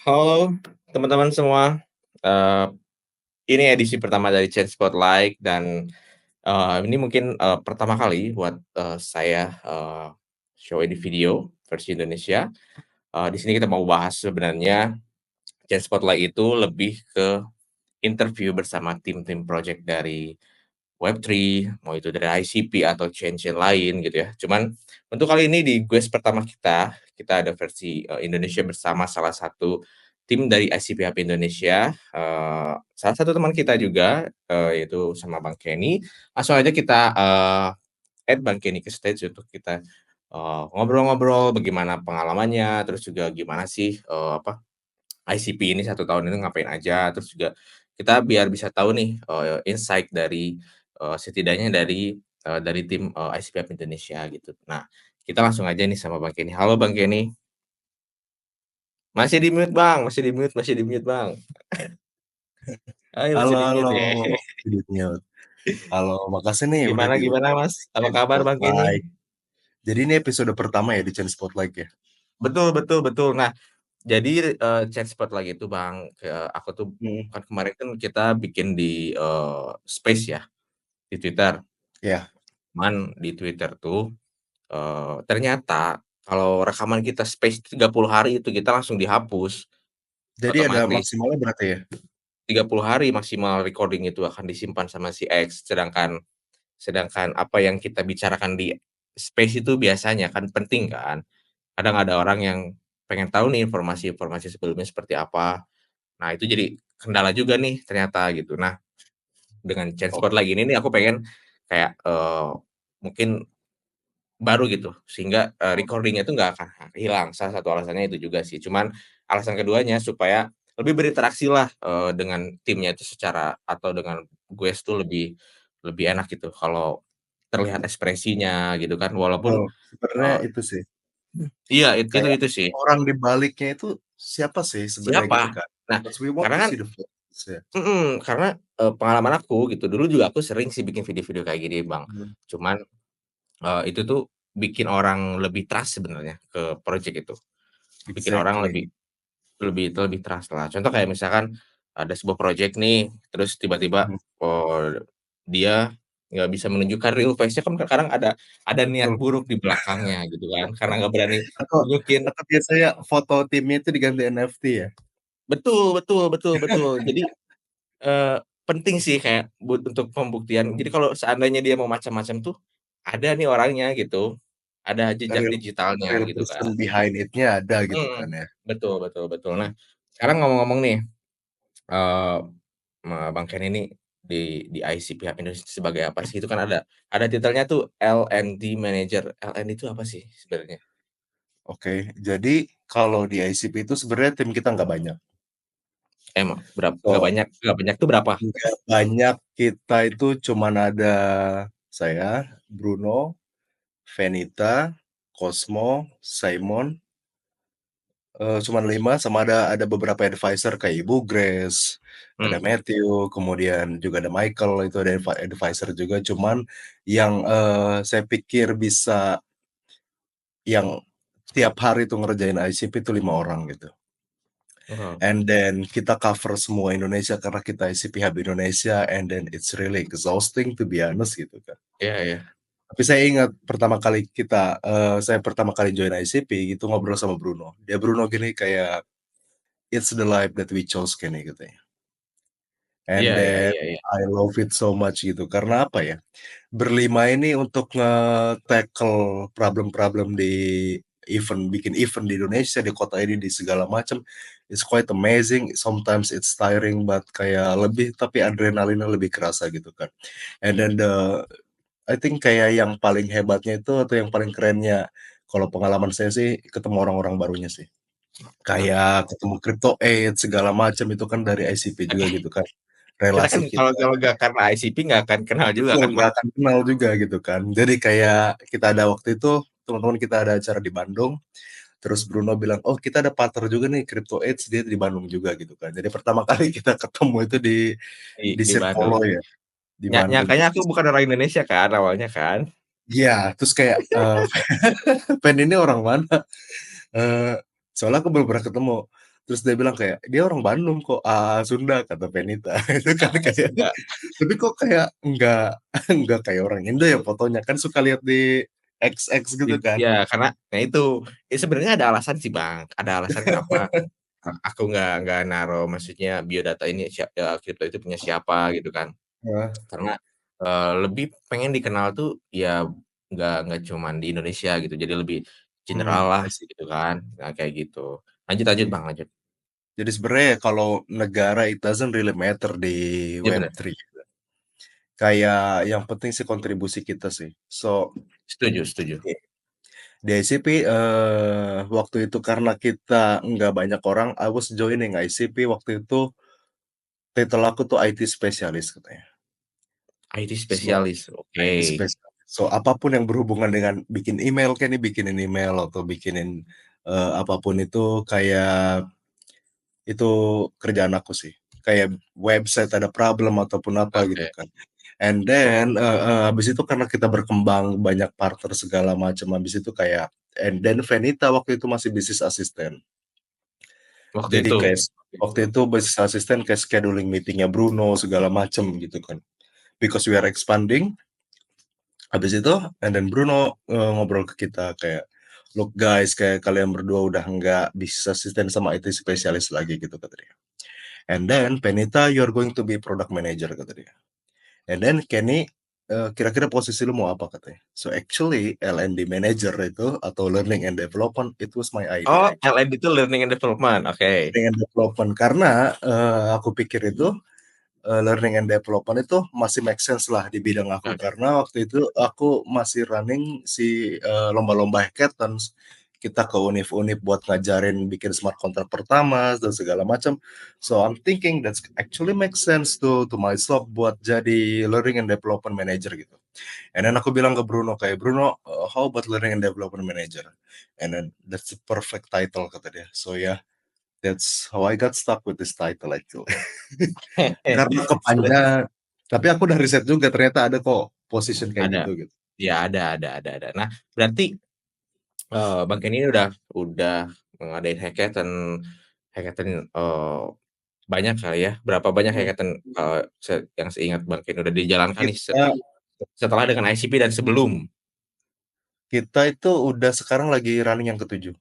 Halo teman-teman semua, eee, ini edisi pertama dari Change Spotlight dan, ini mungkin, pertama kali buat, saya, show ini video versi Indonesia. Di sini kita mau bahas sebenarnya Change Spotlight itu lebih ke interview bersama tim-tim project dari Web3, mau itu dari ICP atau change yang lain gitu ya. Cuman untuk kali ini di quest pertama kita ada versi, Indonesia bersama salah satu tim dari ICP Hub Indonesia, salah satu teman kita juga, yaitu sama Bang Kenny. Langsung aja kita, add Bang Kenny ke stage untuk kita, ngobrol-ngobrol bagaimana pengalamannya, terus juga gimana sih, ICP ini 1 tahun ini ngapain aja, terus juga kita biar bisa tahu nih, insight dari, setidaknya dari tim, ICP Hub Indonesia gitu. Nah, kita langsung aja nih sama Bang Kenny. Halo Bang Kenny. Masih di-mute Bang, masih di-mute Bang. Ayo Halo masih halo, di-mute ya. di mute. Halo, makasih nih udah Gimana gimana diundang Mas? di Apa Change kabar Bang Kenny? Spotlight. Jadi ini episode pertama ya di Change Spotlight ya? Betul betul betul. Nah, jadi, chat spot lagi itu Bang, aku tuh Mhm. kan kemarin kan kita bikin di, space ya, di Twitter. Iya. Cuman di Twitter tuh, ternyata kalau rekaman kita space 30 hari itu kita langsung dihapus, Jadi ada otomatis. maksimalnya berapa ya? 30 hari maksimal recording itu akan disimpan sama si X, sedangkan sedangkan apa yang kita bicarakan di space itu biasanya kan penting kan. Kadang ada orang yang pengen tahu nih informasi-informasi sebelumnya seperti apa. Nah, itu jadi kendala juga nih ternyata gitu. Nah, dengan Oh, Chanspot lagi ini nih aku pengen kayak, mungkin baru gitu, sehingga, recording-nya itu nggak akan hilang, salah satu alasannya itu juga sih. Cuman alasan keduanya supaya lebih berinteraksi lah, dengan timnya itu secara atau dengan guest tuh lebih lebih enak gitu kalau terlihat ekspresinya gitu kan, walaupun, sebenarnya eee itu sih, iya, kayak itu sih. orang di baliknya itu siapa sih sebenarnya gitu Siapa? kan? Nah, Because we want karena to kan see the face ya. karena, pengalaman aku gitu, dulu juga aku sering sih bikin video-video kayak gini, Bang. Mhm, Cuman, itu tuh bikin orang lebih trust sebenarnya ke project itu. Bikin orang exactly. lebih lebih lebih trust lah. Contoh kayak misalkan ada sebuah project nih, terus tiba-tiba, Mhm, dia nggak bisa menunjukkan real face-nya kan kadang ada niat betul. buruk di belakangnya gitu kan, karena nggak berani Atau nunjukin. atau biasanya foto timnya itu diganti NFT ya? Betul betul betul betul. Jadi, penting sih kayak untuk pembuktian. Jadi kalau seandainya dia mau macam-macam tuh, ada nih orangnya gitu, ada jejak Real digitalnya real gitu kan. person behind it-nya ada gitu Mhm, kan ya? betul betul betul. Nah, sekarang ngomong-ngomong nih, eee, Bang Ken ini di IC pihak Indonesia sebagai apa sih? Itu kan ada titelnya tuh L&D Manager. L&D itu apa sih sebenarnya? Oke, jadi kalau di ICP itu sebenarnya tim kita nggak banyak. Emang So, nggak banyak tuh berapa? nggak banyak, kita itu cuman ada saya, Bruno, Venita, Cosmo, Simon, cuman 5 sama ada beberapa advisor kayak Ibu Grace, ada Hmm, Matthew, kemudian juga ada Michael, itu ada advisor juga. Cuman yang, saya pikir bisa yang tiap hari itu ngerjain ICP itu 5 orang gitu. wow, And then kita cover semua Indonesia karena kita isi pihak Indonesia, and then it's really exhausting to be honest gitu kan. iya iya. Tapi saya ingat saya pertama kali join ICP gitu ngobrol sama Bruno. Bruno gini kayak, "It's the life that we chose," Kenny katanya. Iya And iya then iya iya. I love it so much gitu. Karena apa ya, berlima ini untuk nge-tackle problem-problem di bikin event di Indonesia, di kota ini, di segala macam, it's quite amazing. Sometimes it's tiring, but kayak tapi adrenalinnya lebih kerasa gitu kan. And then I think kayak yang paling hebatnya itu atau yang paling kerennya, kalau pengalaman saya sih ketemu orang-orang barunya sih. Nah, Kayak ketemu Crypto8 segala macam itu kan dari ICP juga gitu kan. kita kan Relasi kalau kita kalau nggak karena ICP nggak akan kenal juga betul, kan, nggak Bang? akan kenal juga gitu kan. Jadi kayak kita ada waktu itu, teman-teman kita ada acara di Bandung, terus Bruno bilang, "Oh, kita ada partner juga nih, Crypto8, dia di Bandung juga," gitu kan. Jadi pertama kali kita ketemu itu di Di Bandung. Sirpolo ya, di Bandung. Nyangkanya aku bukan orang Indonesia kan awalnya kan. Iya, terus kayak, "Pen ini orang mana?" Eee, soalnya aku belum pernah ketemu. Terus dia bilang kayak, "Dia orang Bandung kok, Sunda," kata Fenita. Itu kan kayak Sunda. tapi kok kayak nggak kayak orang Indo ya fotonya, kan suka lihat di X gitu kan. Ya karena nah itu, sebenarnya ada alasan sih, Bang, ada alasan kenapa aku nggak naruh maksudnya biodata ini kripto itu punya siapa gitu kan. Heeh, Karena, lebih pengen dikenal tuh ya nggak cuman di Indonesia gitu, jadi lebih general lah I see. gitu kan, nah kayak gitu. Lanjut lanjut, Bang, lanjut. Jadi sebenarnya kalau negara it doesn't really matter di Iya bener, Web3. Kayak yang penting sih kontribusi kita sih. So, setuju setuju. di ICP, waktu itu karena kita nggak banyak orang, I was joining ICP waktu itu, titel aku tuh IT spesialis katanya. IT So, spesialis, oke. IT spesialis. So, apapun yang berhubungan dengan bikin email kayak nih, bikinin email atau bikinin, apa itu, kayak itu kerjaan aku sih. Kayak website ada problem ataupun apa gitu Oke. kan. And then, habis itu karena kita berkembang banyak partner segala macam, habis itu kayak and then Venita waktu itu masih bisnis asisten. Waktu Jadi itu? kayak waktu itu bisnis asisten kayak scheduling meeting-nya Bruno segala macam gitu kan. Because we are expanding, habis itu and then Bruno, ngobrol ke kita kayak, "Look guys, kayak kalian berdua udah nggak bisnis asisten sama IT spesialis lagi," gitu kata dia. And then, "Venita, you are going to be product manager," kata dia. And then Kenny, "Kira-kira posisi lu mau apa?" katanya. So actually L&D manager itu atau learning and development, it was my idea Oh, actually. LND itu learning and development, oke. Learning and development karena, aku pikir itu, learning and development itu masih make sense lah di bidang aku, Oke, karena waktu itu aku masih running si, lomba-lomba hackathons. Kita ke univ-univ buat ngajarin bikin smart contract pertama dan segala macam. So I'm thinking that's actually make sense to myself buat jadi learning and development manager gitu. And then aku bilang ke Bruno kayak, "Bruno, how about learning and development manager?" And then, "That's the perfect title," kata dia. So yeah, that's how I got stuck with this title actually. Karena Sebenarnya kepanjangan, tapi aku udah riset juga ternyata ada kok position kayak ada. gitu gitu. Ya ada. Nah, berarti, Bang Kenny ini udah ngadain hackathon hackathon, banyak kali ya? Berapa banyak Mhm. hackathon, yang seingat Bang Kenny udah dijalankan nih Kita setelah dengan ICP dan sebelum? kita itu udah sekarang lagi running yang ke-7.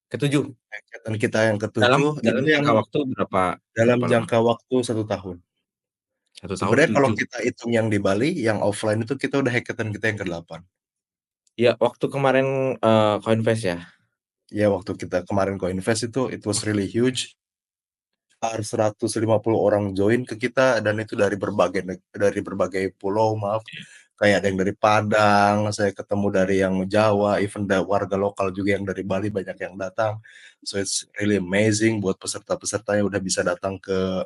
Ke-7? Kegiatan kita yang Dalam ke-7 itu dalam yang jangka waktu dalam berapa lama? jangka waktu 1 tahun. 1 tahun Sebenarnya kalau 7. kita hitung yang di Bali, yang offline itu kita udah hackathon kita yang ke-8. Ya waktu kemarin, Coinfest ya? Ya waktu kita kemarin co-invest itu, it was really huge. 150 orang join ke kita dan itu dari berbagai pulau, maaf. Kayak ada yang dari Padang, saya ketemu dari yang Jawa, even warga lokal juga yang dari Bali banyak yang datang. So it's really amazing buat peserta-pesertanya udah bisa datang ke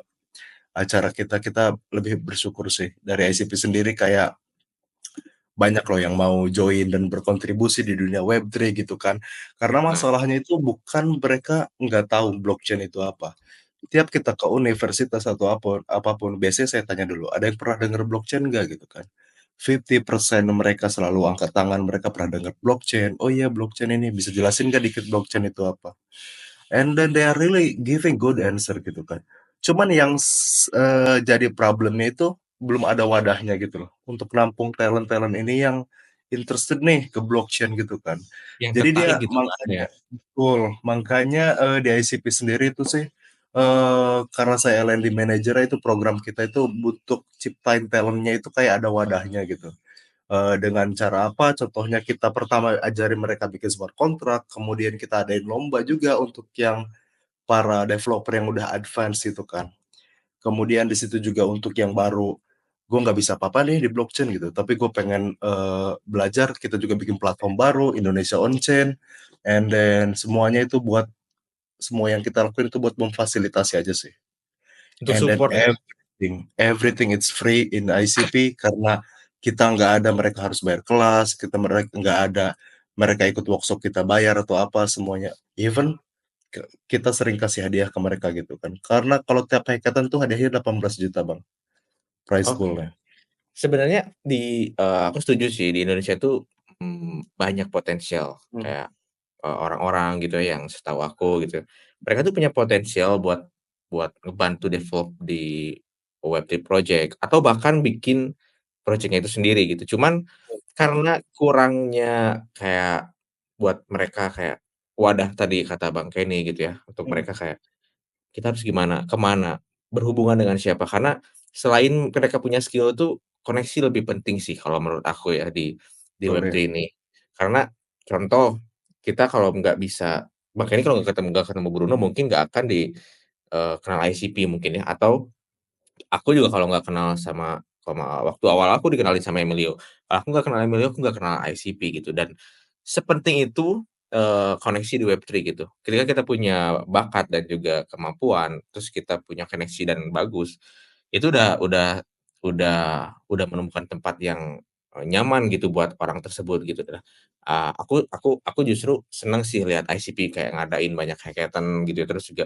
acara kita, kita lebih bersyukur sih. Dari ICP sendiri kayak banyak loh yang mau join dan berkontribusi di dunia Web3 gitu kan. Karena Nah, masalahnya itu bukan mereka nggak tahu blockchain itu apa. Tiap kita ke universitas atau apapun, biasanya saya tanya dulu, "Ada yang pernah dengar blockchain nggak?" Gitu kan. 50% mereka selalu angkat tangan, mereka pernah dengar blockchain, "Oh iya blockchain ini, bisa jelasin nggak dikit blockchain itu apa?" And then they are really giving good answer gitu kan. Cuman yang jadi problemnya itu belum ada wadahnya gitu loh, untuk nampung talent-talent ini yang interested nih ke blockchain gitu kan. yang Jadi tertarik dia gitu ya? makanya betul, makanya, di ICP sendiri itu sih, karena saya L&D manager itu program kita itu butuh ciptain talent-nya itu kayak ada wadahnya gitu. Dengan cara apa, contohnya kita pertama ajarin mereka bikin smart contract, kemudian kita adain lomba juga untuk yang para developer yang udah advance itu kan. Kemudian di situ juga untuk yang baru, gue nggak bisa apa-apa nih di blockchain gitu, tapi gue pengen, belajar, kita juga bikin platform baru, Indonesia On Chain, and then semuanya itu buat semua yang kita lakuin itu buat memfasilitasi aja sih. Untuk And then support ya? everything it's free in ICP karena kita nggak ada mereka harus bayar kelas, mereka nggak ada mereka ikut workshop kita bayar atau apa, semuanya. Even kita sering kasih hadiah ke mereka gitu kan. Karena kalau tiap hackathon tuh hadiahnya 18 juta Bang, prize Oke. pool-nya. Sebenarnya aku setuju sih di Indonesia tuh, banyak potensial Mhm. kayak, orang-orang gitu ya yang setahu aku gitu, mereka tuh punya potensial buat ngebantu develop di Web3 project atau bahkan bikin project-nya itu sendiri gitu. Cuman karena kurangnya kayak buat mereka kayak wadah tadi kata Bang Kenny gitu ya, untuk Mhm, mereka kayak kita harus gimana, kemana, berhubungan dengan siapa, karena selain mereka punya skill tuh, koneksi lebih penting sih kalau menurut aku ya di betul ya. Web3 ini. Karena contoh, kita kalau nggak bisa makanya kalau nggak ketemu Bruno mungkin nggak akan kenal ICP mungkin ya, atau aku juga kalau nggak kenal sama waktu awal aku dikenalin sama Emilio, aku nggak kenal Emilio, aku nggak kenal ICP gitu dan sepenting itu, koneksi di Web3 gitu. Ketika kita punya bakat dan juga kemampuan, terus kita punya koneksi dan bagus, itu udah udah menemukan tempat yang, nyaman gitu buat orang tersebut gitu. Nah, aku justru senang sih lihat ICP kayak ngadain banyak hackathon gitu ya, terus juga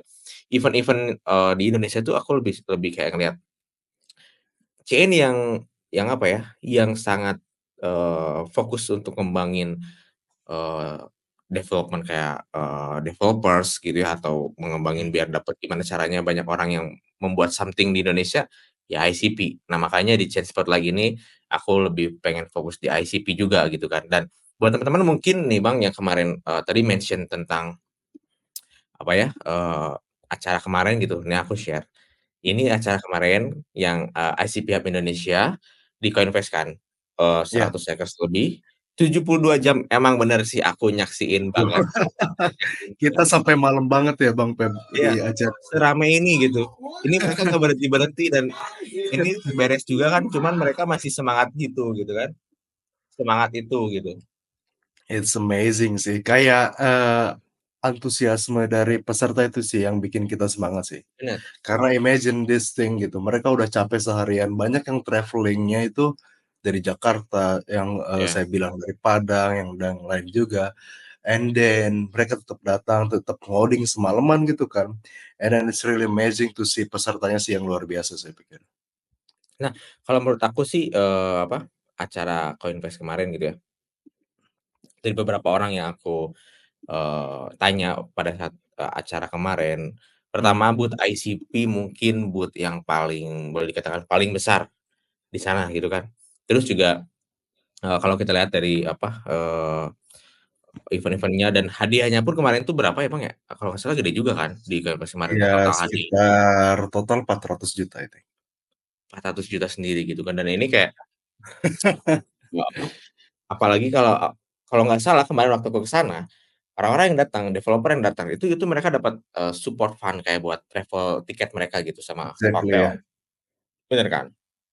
event-event, di Indonesia tuh aku lebih lebih kayak ngelihat CN yang apa ya, yang sangat, fokus untuk ngembangin, eee, development kayak, developers gitu ya, atau mengembangin biar dapat gimana caranya banyak orang yang membuat something di Indonesia, ya ICP. Nah, makanya di Change.org lagi ini, aku lebih pengen fokus di ICP juga gitu kan. Dan buat teman-teman mungkin nih Bang, yang kemarin, tadi mention tentang apa ya, acara kemarin gitu, ini aku share. Ini acara kemarin yang, ICP Hub Indonesia di Coinvest kan, Iya, 100 Hackers lebih, 72 jam, emang bener sih aku nyaksiin betul. banget, nyaksiin Kita banget. sampai malam banget ya Bang Peb Iya, di acara. serame ini gitu. Ini mereka nggak berhenti-berhenti dan ini beres juga kan, cuman mereka masih semangat gitu kan, semangat itu gitu. It's amazing sih, kayak, antusiasme dari peserta itu sih yang bikin kita semangat sih. Bener, Karena imagine this thing gitu, mereka udah capek seharian, banyak yang travelling-nya itu dari Jakarta, yang, iya. saya bilang dari Padang, yang lain juga, and then mereka tetap datang, tetap ngoding semalaman gitu kan, and then it's really amazing to see pesertanya sih yang luar biasa saya pikir. Nah, kalau menurut aku sih, apa, acara Coinvest kemarin gitu ya, dari beberapa orang yang aku tanya pada saat, acara kemarin, Mhm, pertama booth ICP mungkin booth yang paling boleh dikatakan paling besar di sana gitu kan. Terus juga, kalau kita lihat dari apa, event-event-nya dan hadiahnya pun kemarin tuh berapa ya, Bang, ya? Kalau nggak salah gede juga kan di Koinvest kemarin tuh iya total hadiahnya, sekitar total 400 juta itu. 400 juta sendiri gitu kan dan ini kayak, apa, apalagi kalau nggak salah kemarin waktu aku ke sana, orang-orang yang datang, developer yang datang itu mereka dapat, support fund kayak buat travel tiket mereka gitu sama Exactly ya, hotel, bener kan?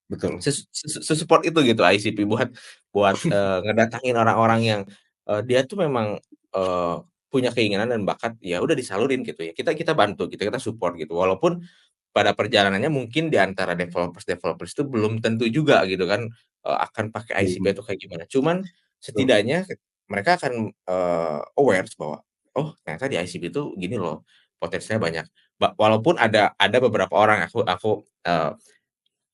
betul. Sesupport itu gitu ICP buat, ngedatangin orang-orang yang, dia tuh memang, eee, punya keinginan dan bakat, ya udah disalurin gitu ya. Kita bantu gitu, kita support gitu. Walaupun pada perjalanannya mungkin di antara developers-developers itu belum tentu juga gitu kan, akan pakai ICP Betul, atau kayak gimana. Cuman betul. setidaknya mereka akan, aware bahwa, "Oh ternyata di ICP itu gini loh, potensinya banyak." Walaupun ada beberapa orang aku,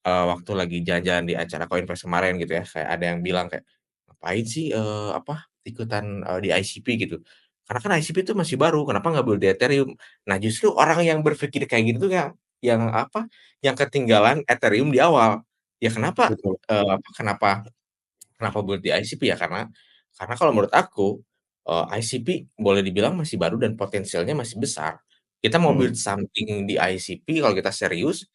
waktu lagi jalan-jalan di acara Koinvest kemarin gitu ya, kayak ada yang bilang kayak, "Ngapain sih, apa, ikutan, di ICP gitu? Karena kan ICP itu masih baru, kenapa nggak build di Ethereum?" Nah, justru orang yang berpikir kayak gitu tuh yang apa, yang ketinggalan Ethereum di awal. Ya kenapa, Betul, apa, kenapa build di ICP ya, karena kalau menurut aku, ICP boleh dibilang masih baru dan potensialnya masih besar. Kita mau mhm, build something di ICP kalau kita serius,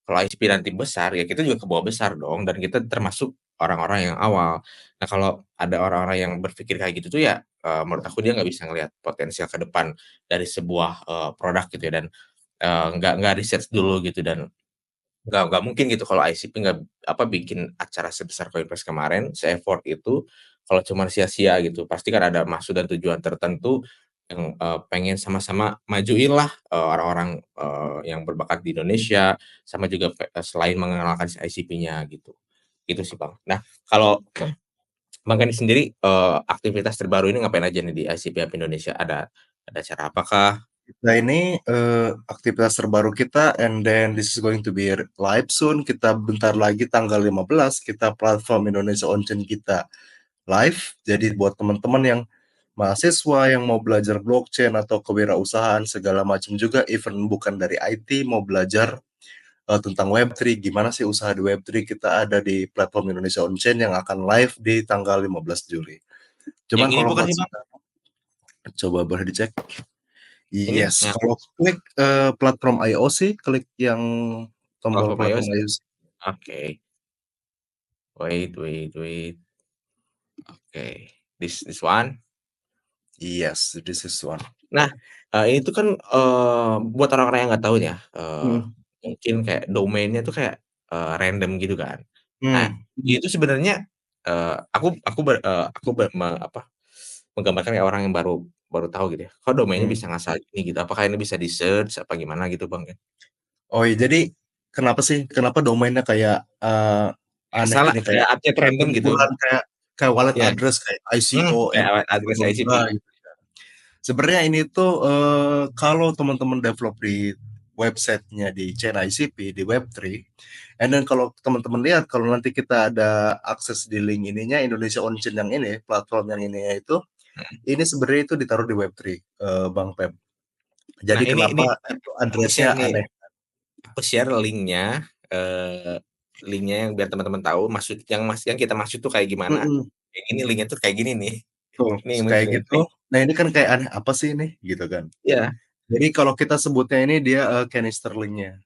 kalau ICP nanti besar, ya kita juga ke bawah besar dong dan kita termasuk orang-orang yang awal. Nah, kalau ada orang-orang yang berpikir kayak gitu tuh ya, menurut aku dia nggak bisa ngelihat potensial ke depan dari sebuah, produk gitu ya dan, nggak riset dulu gitu dan nggak mungkin gitu kalau ICP nggak apa, bikin acara sebesar Koinvest kemarin, se-effort itu, kalau cuman sia-sia gitu. Pasti kan ada maksud dan tujuan tertentu yang, pengen sama-sama majuin lah, orang-orang, yang berbakat di Indonesia, sama juga selain mengenalkan si ICP-nya gitu. Gitu sih, Bang. Nah, kalau Bang Kani sendiri, aktivitas terbaru ini ngapain aja nih di ICP Hub Indonesia? Ada acara apakah? kita ini, aktivitas terbaru kita and then this is going to be live soon, kita bentar lagi tanggal 15 kita platform Indonesia On Chain kita live. Jadi buat teman-teman yang mahasiswa yang mau belajar blockchain atau kewirausahaan segala macam juga, even bukan dari IT mau belajar tentang Web3, gimana sih usaha di Web3, kita ada di platform Indonesia On Chain yang akan live di tanggal 15 Juli. Yang Cuman ini kalau bukan buat sih, Bang? coba boleh dicek. Ini Yes, yang kalau klik platform IOC, klik yang tombol platform platform iOS? IOC. Oke. Wait wait wait. Oke. This one? Yes, this is one. Nah, ini tuh kan, buat orang-orang yang nggak tahu ya, Mhm. mungkin kayak domainnya tuh kayak, random gitu kan. Nah, Mmm, itu sebenarnya, aku menggambarkan kayak orang yang baru baru tahu gitu ya, kok domainnya mhm. bisa ngasal gini gitu, apakah ini bisa di-search apa gimana gitu, Bang, ya? Oh iya, jadi kenapa sih, kenapa domainnya kayak, aneh Salah gini, kayak kayak update random gitu. kumpulan kayak wallet Iya, address, kayak ICO, kayak bla address bla bla ICP. gitu kan. Sebenarnya ini tuh, kalau teman-teman develop di website-nya di chain ICP, di Web3, and then kalau teman-teman lihat, kalau nanti kita ada akses di link ininya, Indonesia On Chain yang ini, platform yang ininya itu, Mhm. ini sebenarnya itu ditaruh di Web3, Bang Pep. Nah Jadi ini kenapa itu aku share address-nya nih, aneh? aku share linknya yang biar teman-teman tahu yang kita maksud tuh kayak gimana, Mhm, kayak gini linknya tuh kayak gini nih. betul, Nih yang kayak muncul gitu. nih. Nah, ini kan kayak aneh, apa sih ini? Gitu kan. Iya. Jadi kalau kita sebutnya ini dia, Kenny Sterling-nya.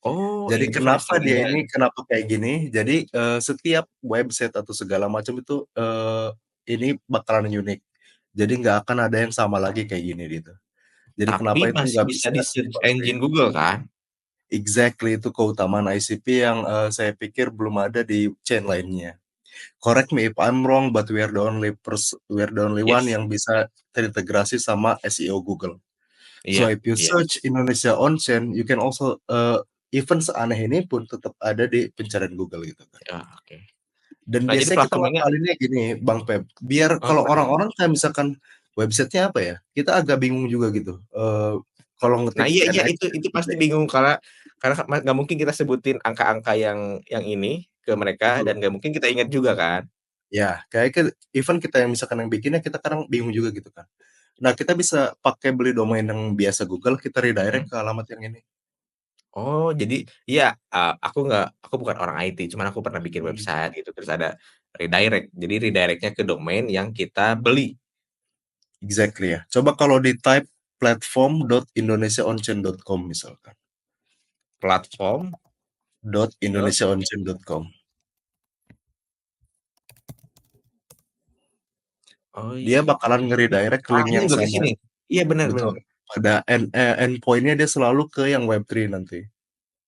Oh Jadi itu kenapa dia canisternya. ini, kenapa kayak gini, jadi, setiap website atau segala macam itu, ini bakalan unik. Jadi nggak akan ada yang sama lagi kayak gini gitu. Jadi Tapi kenapa itu masih nggak bisa bisa di-search seperti engine Google kan? exactly itu keutamaan ICP yang, saya pikir belum ada di chain lainnya. Correct me if I'm wrong, but we are the only one Yes. yang bisa terintegrasi sama SEO Google. So Iya if you iya. search Indonesia On Chain, you can also, even seaneh ini pun tetap ada di pencarian Google gitu kan. Ya, oke. Dan Nah jadi biasanya kita platformnya ngakalinnya gini Bang Pep, biar oh kalau gimana? orang-orang kayak misalkan website-nya apa ya, kita agak bingung juga gitu, kalau Nah ngetik iya iya itu pasti NICP bingung karena nggak mungkin kita sebutin angka-angka yang ini ke mereka betul. dan nggak mungkin kita ingat juga kan. Ya, kayak even kita yang misalkan yang bikinnya kita kadang bingung juga gitu kan. Nah, kita bisa pakai beli domain yang biasa Google, kita redirect Mhm. ke alamat yang ini. Oh jadi iya, aku bukan orang IT, cuman aku pernah bikin Mhm. website gitu terus ada redirect. Jadi redirect-nya ke domain yang kita beli. Exactly ya. Coba kalau di-type platform.indonesiaonchain.com misalkan, Platform dot .indonesiaonchain.com. oh Dia iya. bakalan nge-redirect ke link Arahnya yang juga ke sama. sini. Iya benar Betul. benar. Pada endpoint-nya dia selalu ke yang Web3 nanti.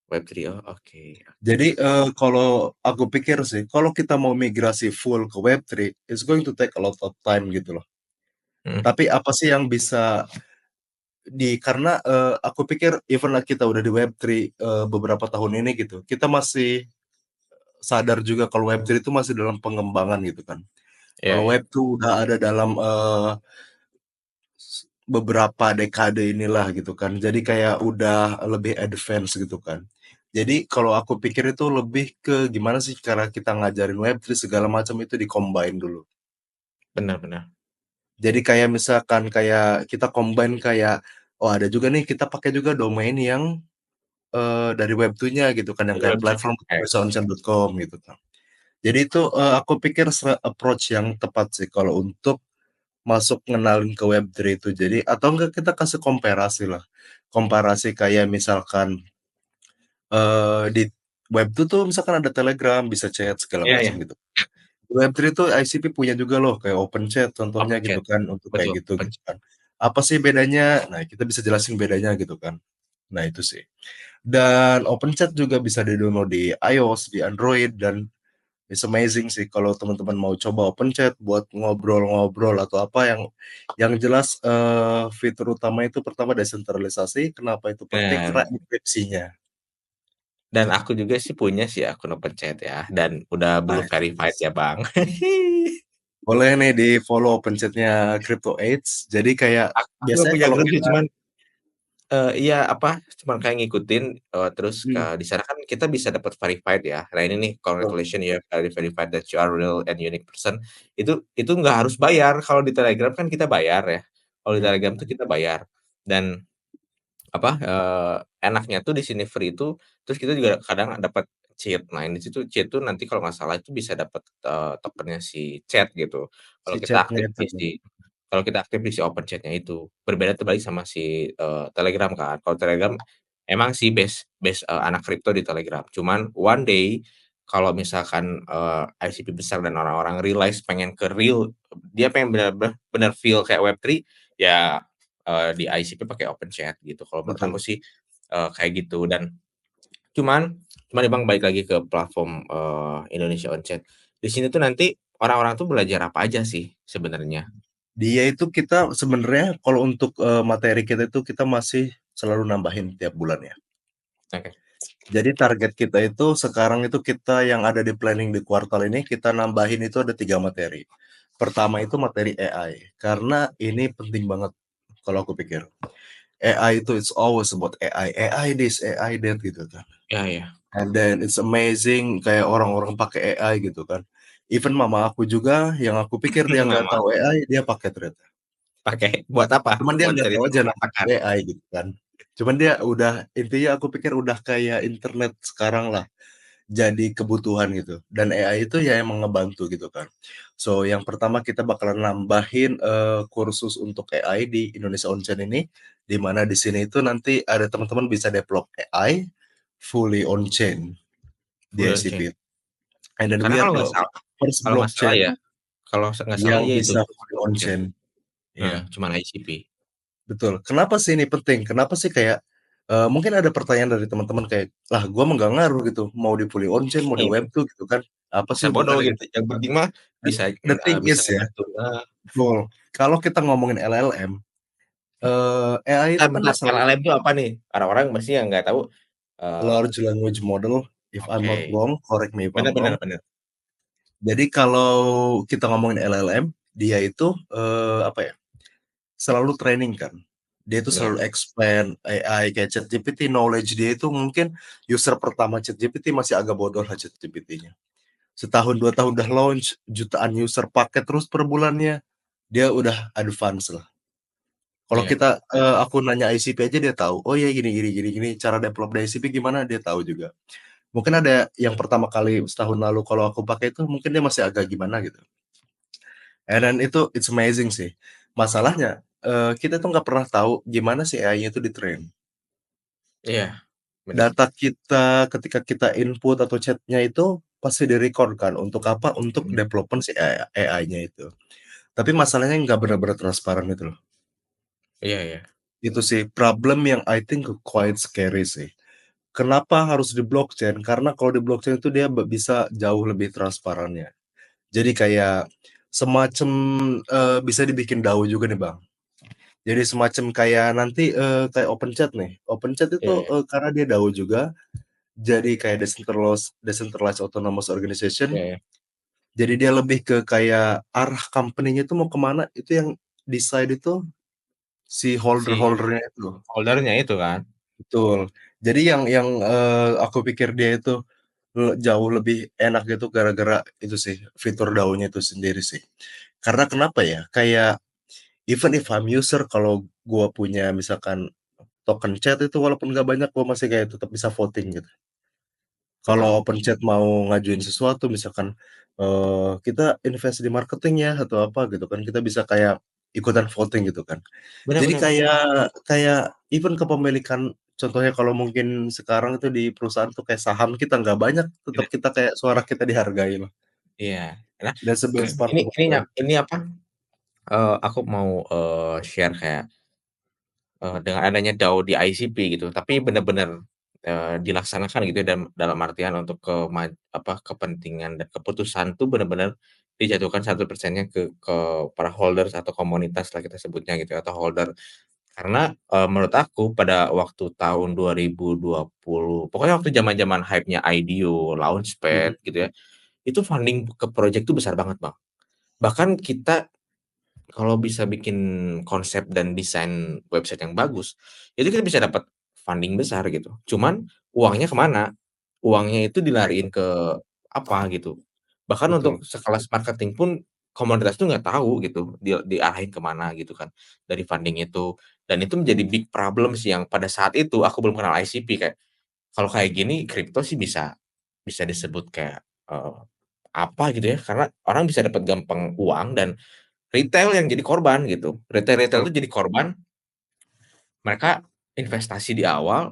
Web3, oh oke. Jadi, kalau aku pikir sih, kalau kita mau migrasi full ke Web3, it's going to take a lot of time gitu loh. Mhm, Tapi apa sih yang bisa karena, aku pikir even lah kita udah di Web3, beberapa tahun ini gitu, kita masih sadar juga kalau Web3 itu masih dalam pengembangan gitu kan. iya Kalau iya, Web2 udah ada dalam, beberapa dekade inilah gitu kan. Jadi kayak udah lebih advance gitu kan. Jadi kalau aku pikir itu lebih ke gimana sih cara kita ngajarin Web3 segala macam itu di-combine dulu. benar benar. Jadi kayak misalkan kayak kita combine kayak, oh ada juga nih kita pakai juga domain yang, dari Web2-nya gitu kan, yang Dari kayak website, platform oke. indonesiaonchain.com gitu kan. Jadi itu, aku pikir approach yang tepat sih kalau untuk masuk ngenalin ke Web3 itu. Jadi atau enggak kita kasih komparasi lah. Komparasi kayak misalkan, di Web2 tuh misalkan ada Telegram, bisa chat segala Iya macam iya, gitu. Di Web3 tuh ICP punya juga loh kayak OpenChat contohnya open gitu chat, kan, untuk kayak betul, gitu open gitu chat. kan. Apa sih bedanya? Nah, kita bisa jelasin bedanya gitu kan. Nah, itu sih. Dan OpenChat juga bisa di-download di iOS, di Android, dan it's amazing sih kalau teman-teman mau coba OpenChat buat ngobrol-ngobrol atau apa yang jelas, fitur utama itu pertama desentralisasi, kenapa itu penting? Nah, Karena enkripsinya. dan aku juga sih punya sih akun open chat ya, dan udah blue verified Nice. ya, Bang. Boleh nih di-follow OpenChat-nya Crypto Age. Jadi kayak Aku nggak biasanya punya kalau grup sih, kita cuman Iya, apa, cuman kayak ngikutin, terus Hmm, di sana kan kita bisa dapat verified ya. Nah ini nih, betul, congratulations you have already verified that you are real and unique person. Itu nggak harus bayar, kalau di Telegram kan kita bayar ya. Kalau di iya, Telegram tuh kita bayar. Dan apa, enaknya tuh di sini free itu, terus kita juga kadang dapat cheat. Nah, di situ cheat tuh nanti kalau nggak salah itu bisa dapat, tokennya si chat gitu. si Kalau kita chat-nya aktif itu di tuh, si kalau kita aktif di si open chat-nya itu. Berbeda terbalik sama si, Telegram kan. Kalau Telegram emang sih base, anak kripto di Telegram. Cuman one day kalau misalkan, ICP besar dan orang-orang realize pengen ke real, dia pengen bener feel kayak Web3, ya di ICP pakai open chat gitu. Kalau menurut aku betul. sih, kayak gitu. Dan cuman cuman emang balik lagi ke platform, Indonesia On Chat. Di sini tuh nanti orang-orang tuh belajar apa aja sih sebenarnya? Dia itu kita sebenarnya kalau untuk, materi kita itu kita masih selalu nambahin tiap bulan ya. Oke, Jadi target kita itu sekarang itu kita yang ada di planning di kuartal ini kita nambahin itu ada 3 materi. Pertama itu materi AI, karena ini penting banget kalau aku pikir. AI itu it's always about AI, AI this, AI that gitu kan. iya iya. And then it's amazing kayak orang-orang pakai AI gitu kan. Even mama aku juga yang aku pikir dia nggak Mama, tahu AI, dia pakai ternyata. pakai buat apa? Cuman dia Buat nggak cari tahu tahu aja namanya masakan? AI gitu kan. Cuman dia udah intinya aku pikir udah kayak internet sekarang lah, jadi kebutuhan gitu. Dan AI itu ya emang ngebantu gitu kan. So yang pertama kita bakalan nambahin, kursus untuk AI di Indonesia On-Chain ini, di mana di sini itu nanti ada teman-teman bisa develop AI fully on-chain di Full on ICP. chain. And then Karena we are the first kalau nggak salah ya, blockchain kalau nggak salah yang iya itu bisa full fully on chain. on-chain. Heeh, Iya. cuman ICP. Betul. Kenapa sih ini penting? Kenapa sih kayak, mungkin ada pertanyaan dari teman-teman kayak, "Lah gua mah nggak ngaruh gitu, mau di fully on-chain, mau di Iya, Web2 gitu kan, apa bisa sih bodoh hubungannya?" gitu, Gitu. yang penting mah Dan bisa the thing bisa is ya, ngebantu, betul, kalau kita ngomongin LLM, AI itu bentar kan bentar, selalu LLM itu apa nih? Orang-orang mesti yang nggak tahu, eee, large language model, if I'm oke, not wrong, correct me if bener I'm bener wrong. bener, Jadi kalau kita ngomongin LLM, dia itu, apa ya, selalu training kan. Dia itu bener, selalu expand AI kayak ChatGPT, knowledge dia itu mungkin user pertama ChatGPT masih agak bodoh lah ChatGPT-nya. Setahun 2 tahun udah launch, jutaan user pakai terus per bulannya, dia udah advance lah. Kalau iya, kita, aku nanya ICP aja dia tahu, "Oh ya gini gini gini gini, cara develop di ICP gimana?" Dia tahu juga. Mungkin ada yang pertama kali setahun lalu kalau aku pakai itu mungkin dia masih agak gimana gitu. And then itu it's amazing sih. Masalahnya, kita tuh nggak pernah tahu gimana si AI-nya itu di-train. iya, bener, Data kita ketika kita input atau chat-nya itu pasti di-record kan, untuk apa, untuk mhm, development si AI-nya itu. Tapi masalahnya nggak benar-benar transparan itu loh. iya iya, Itu sih problem yang I think quite scary sih. Kenapa harus di blockchain? Karena kalau di blockchain itu dia bisa jauh lebih transparannya. Jadi kayak semacam, bisa dibikin DAO juga nih, Bang. Jadi semacam kayak nanti, kayak OpenChat nih. OpenChat itu, iya iya, karena dia DAO juga, jadi kayak decentralized decentralized autonomous iya organization, iya, jadi dia lebih ke kayak arah company-nya itu mau kemana itu yang decide itu si si holder-holder-nya itu. holder-nya itu kan, Betul. Jadi yang, aku pikir dia itu, jauh lebih enak gitu gara-gara itu sih, fitur DAO-nya itu sendiri sih. Karena kenapa ya, kayak even if I'm user kalau gua punya misalkan token chat itu walaupun nggak banyak, gua masih kayak tetap bisa voting gitu. betul, Kalau open chat mau ngajuin sesuatu misalkan, kita invest di marketing ya atau apa gitu kan, kita bisa kayak ikutan voting gitu kan. bener Jadi bener, kayak kayak even kepemilikan contohnya kalau mungkin sekarang itu di perusahaan tuh kayak saham kita nggak banyak, tetap bener, kita kayak suara kita dihargai loh. iya. Nah, That's the best part about ini that. ini apa, aku mau, share kayak, dengan adanya DAO di ICP gitu, tapi bener-bener, dilaksanakan gitu ya dalam artian untuk kepentingan dan keputusan tuh bener-bener dijatuhkan 1%-nya ke para holders atau komunitas lah kita sebutnya gitu ya, atau holder. Karena, menurut aku pada waktu tahun 2020, pokoknya waktu zaman-zaman hype-nya IDO, Mhm, Launchpad gitu ya, itu funding ke project tuh besar banget, Bang. Bahkan kita kalau bisa bikin konsep dan desain website yang bagus, itu kita bisa dapat funding besar gitu. Cuman uangnya kemana? Uangnya itu dilariin ke apa gitu. Bahkan Betul. untuk sekelas marketing pun komunitas tuh nggak tahu gitu diarahin kemana gitu kan dari funding itu. Dan itu menjadi big problem sih yang pada saat itu aku belum kenal ICP kayak, kalau kayak gini kripto sih bisa bisa disebut kayak, apa gitu ya, karena orang bisa dapat gampang uang dan retail yang jadi korban gitu. Retail-retail Betul. itu jadi korban, mereka investasi di awal,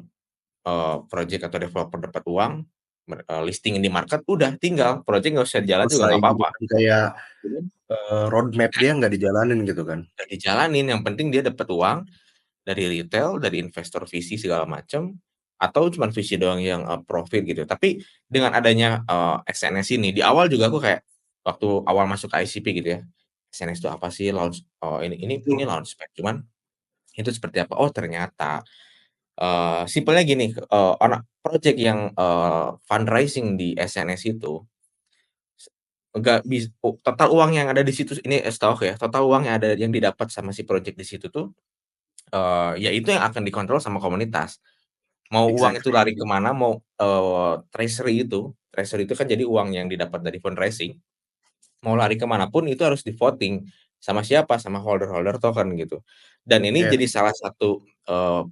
project atau developer dapat uang, listing di market, udah tinggal project nggak usah jalan juga Selesai nggak gitu apa-apa. kan, kayak, Mhm. road map dia nggak dijalanin gitu kan. Nggak dijalanin, yang penting dia dapat uang dari retail, dari investor VC segala macam, atau cuman VC doang yang, profit gitu. Tapi dengan adanya, SNS ini, di awal juga aku kayak waktu awal masuk ke ICP gitu ya, SNS itu apa sih? Ini Itu launchpad, cuman itu seperti apa? Oh ternyata, simpelnya gini, project yang, fundraising di SNS itu, nggak total uang yang ada di situ ini, setahu aku ya, total uang yang ada yang didapat sama si project di situ tuh, ya itu yang akan dikontrol sama komunitas. Mau uang itu lari exactly. kemana, mau, treasury itu kan jadi uang yang didapat dari fundraising, mau lari kemana pun itu harus di-voting. Sama siapa? Sama holder-holder token gitu. Dan ini Yes, jadi salah satu,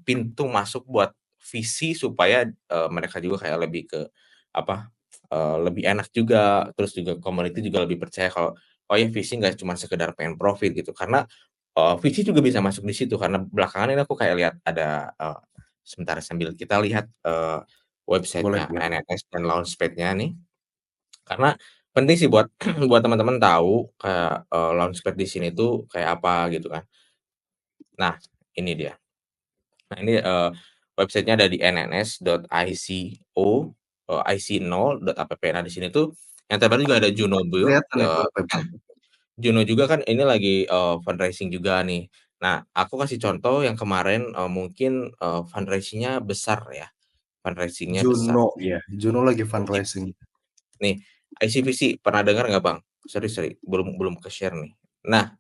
pintu masuk buat VC supaya, mereka juga kayak lebih ke apa, lebih enak juga, terus juga community juga lebih percaya kalau, oh ya VC nggak cuma sekedar pengen profit gitu. Karena, VC juga bisa masuk di situ karena belakangan ini aku kayak lihat ada, sebentar sambil kita lihat, boleh website-nya boleh. NNS dan launchpad-nya nih. Karena penting sih buat buat teman-teman tahu kayak, launchpad di sini tuh kayak apa gitu kan. Nah, ini dia. Nah ini, websitenya ada di nns.ico, ic0.app. Nah di sini tuh yang terbaru juga ada Juno Build, Kelihatan itu apa itu? Juno juga kan ini lagi, fundraising juga nih. Nah aku kasih contoh yang kemarin, mungkin, fundraising-nya besar ya, fundraising-nya besar. Juno ya, Juno lagi IC fundraising. nih, ICVC pernah dengar nggak Bang? Sorry, belum belum ke-share nih. Nah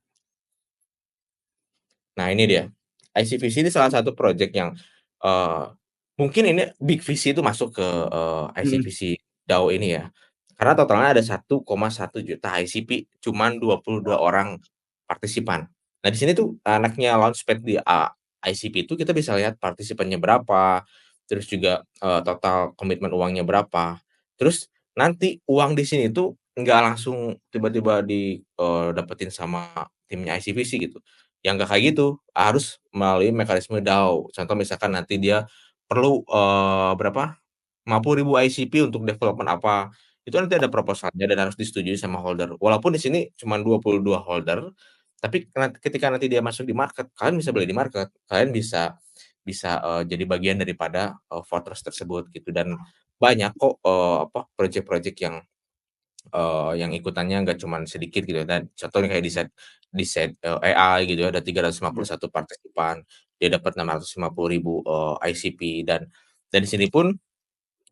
Nah ini dia, ICVC ini salah satu project yang, eee, mungkin ini Big VC itu masuk ke, Mhm, ICVC DAO ini ya, karena totalnya ada 1,1 juta ICP, cuman 22 orang partisipan. Nah di sini tuh anaknya Launchpad di ICP itu kita bisa lihat partisipannya berapa, terus juga, total komitmen uangnya berapa. Terus nanti uang di sini tuh nggak langsung tiba-tiba dapetin sama timnya ICVC gitu. Yang nggak kayak gitu, harus melalui mekanisme DAO. Contoh misalkan nanti dia perlu, berapa, 50.000 ICP untuk development apa, itu nanti ada proposalnya dan harus disetujui sama holder. Walaupun di sini cuman 22 holder, tapi ketika nanti dia masuk di market, kalian bisa beli di market, kalian bisa bisa, jadi bagian daripada, voters tersebut gitu dan banyak kok, project-project yang ikutannya nggak cuman sedikit gitu ya, dan contohnya kayak AI gitu ya, ada iya. 351 partisipan, dia dapat 650.000, ICP dan di sini pun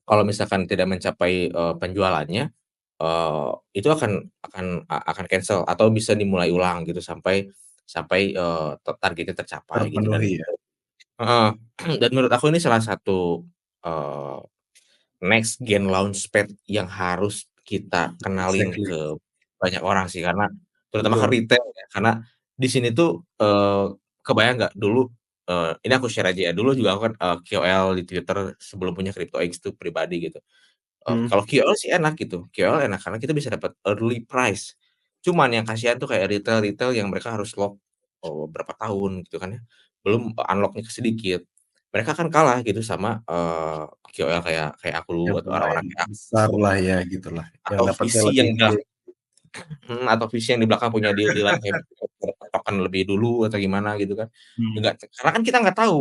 kalau misalkan tidak mencapai, penjualannya, itu akan cancel atau bisa dimulai ulang gitu sampai sampai, targetnya tercapai gitu dan Terpenuhi ya? heeh, dan menurut aku ini salah satu, eee next gen launchpad yang harus kita kenalin Exactly, ke banyak orang sih, karena terutama ke betul. retail ya, karena di sini tuh, kebayang nggak dulu, ini aku share aja ya, dulu juga aku kan, KOL di Twitter sebelum punya CryptoX tuh pribadi gitu. Mhm, Kalau KOL sih enak gitu, KOL enak karena kita bisa dapat early price. Cuman yang kasihan tuh kayak retail-retail yang mereka harus lock, berapa tahun gitu kan ya, belum unlock-nya sedikit. Mereka kan kalah gitu sama, KOL kayak kayak aku dulu yang atau pemain orang-orang kayak aku besarlah ya gitulah, yang atau dapatnya visi lebih yang gede. atau visi yang di belakang punya deal-deal-an kayak token lebih dulu atau gimana gitu kan. Mhm, Enggak karena kan kita nggak tahu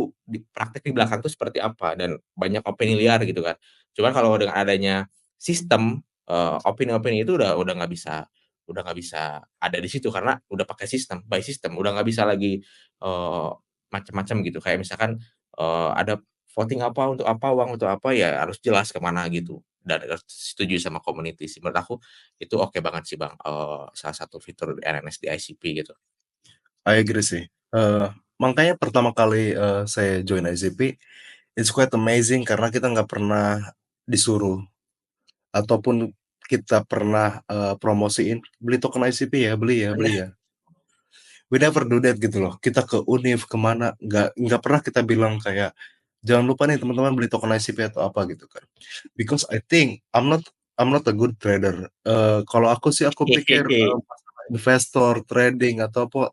praktek di belakang tuh seperti apa dan banyak opini liar gitu kan. Cuman kalau dengan adanya sistem, opini-opini itu udah nggak bisa ada di situ karena udah pakai sistem, by system, udah nggak bisa lagi, macam-macam gitu. Kayak misalkan, ada voting apa, untuk apa, uang untuk apa, ya harus jelas ke mana gitu dan harus setuju sama community sih. Menurut aku itu oke banget sih Bang, salah satu fitur RNS di ICP gitu. I agree sih. Makanya pertama kali, saya join ICP, it's quite amazing karena kita nggak pernah disuruh ataupun kita pernah, promosiin, "Beli token ICP ya, beli ya beli Bener. ya." We never do that gitu loh. Kita ke univ, ke mana, nggak pernah kita bilang kayak, "Jangan lupa nih teman-teman beli token ICP," atau apa gitu kan. Because I think I'm not a good trader. Kalau aku sih aku pikir, masalah investor, trading, atau apa,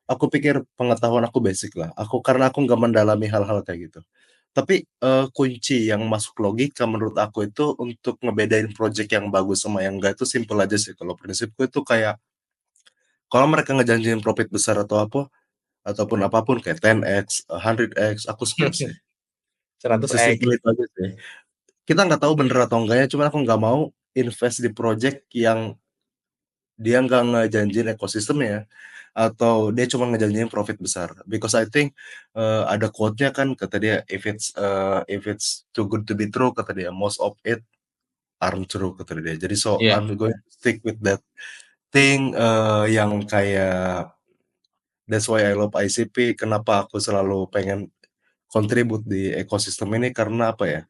aku pikir pengetahuan aku basic lah. Karena aku nggak mendalami hal-hal kayak gitu. Tapi, kunci yang masuk logika menurut aku itu untuk ngebedain project yang bagus sama yang enggak itu simpel aja sih. Kalau prinsipku itu kayak, kalau mereka ngejanjiin profit besar atau apa, ataupun apapun kayak 10x, 100x, aku skip sih. 100x. Sesimpel itu aja sih. Kita nggak tahu bener atau enggaknya, cuman aku nggak mau invest di project yang dia nggak ngejanjiin ekosistemnya, atau dia cuma ngejanjiin profit besar. Because I think, ada quote-nya kan kata dia, "If it's too good to be true," kata dia, "most of it aren't true," kata dia. Jadi so Iya, I'm going to stick with that thing, yang kayak that's why I love ICP, kenapa aku selalu pengen kontribut di ekosistem ini karena apa ya,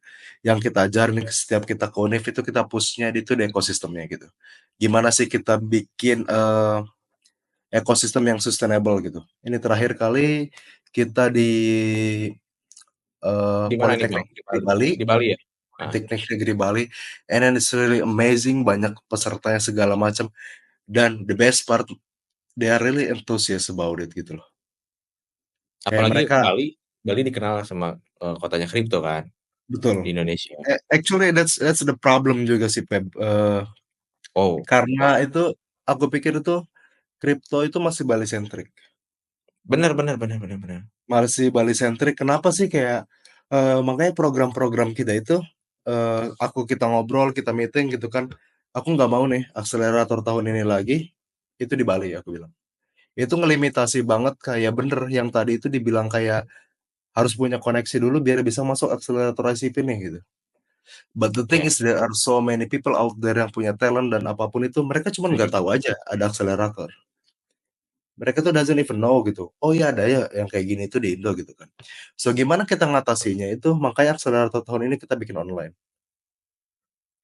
yang kita ajarin setiap kita ke univ itu kita push-nya itu di ekosistemnya gitu. Gimana sih kita bikin, ekosistem yang sustainable gitu. Ini terakhir kali kita di, di mana nih Bang? Politeknik Di Negeri Bali Bali di Bali ya? Nah, Politeknik Negeri Bali, and then it's really amazing, banyak pesertanya segala macam, dan the best part, they are really enthusiast about it gitu loh. Kayak apalagi mereka Bali Bali dikenal sama, kotanya kripto kan, di betul. Indonesia. Actually that's the problem juga sih Feb, Oh, karena itu aku pikir itu kripto itu masih Bali centric. bener bener bener bener bener. Masih Bali centric, kenapa sih kayak, makanya program-program kita itu, kita ngobrol, kita meeting gitu kan, "Aku nggak mau nih akselerator tahun ini lagi, itu di Bali," aku bilang. Itu ngelimitasi banget kayak bener yang tadi itu dibilang kayak, harus punya koneksi dulu biar bisa masuk akselerator ICP nih gitu. But the thing Iya is there are so many people out there yang punya talent dan apapun itu, mereka cuman nggak tahu aja ada akselerator. Mereka tuh doesn't even know gitu, "Oh iya ada ya yang kayak gini tuh di Indo," gitu kan. So gimana kita ngatasinya itu, makanya akselerator tahun ini kita bikin online.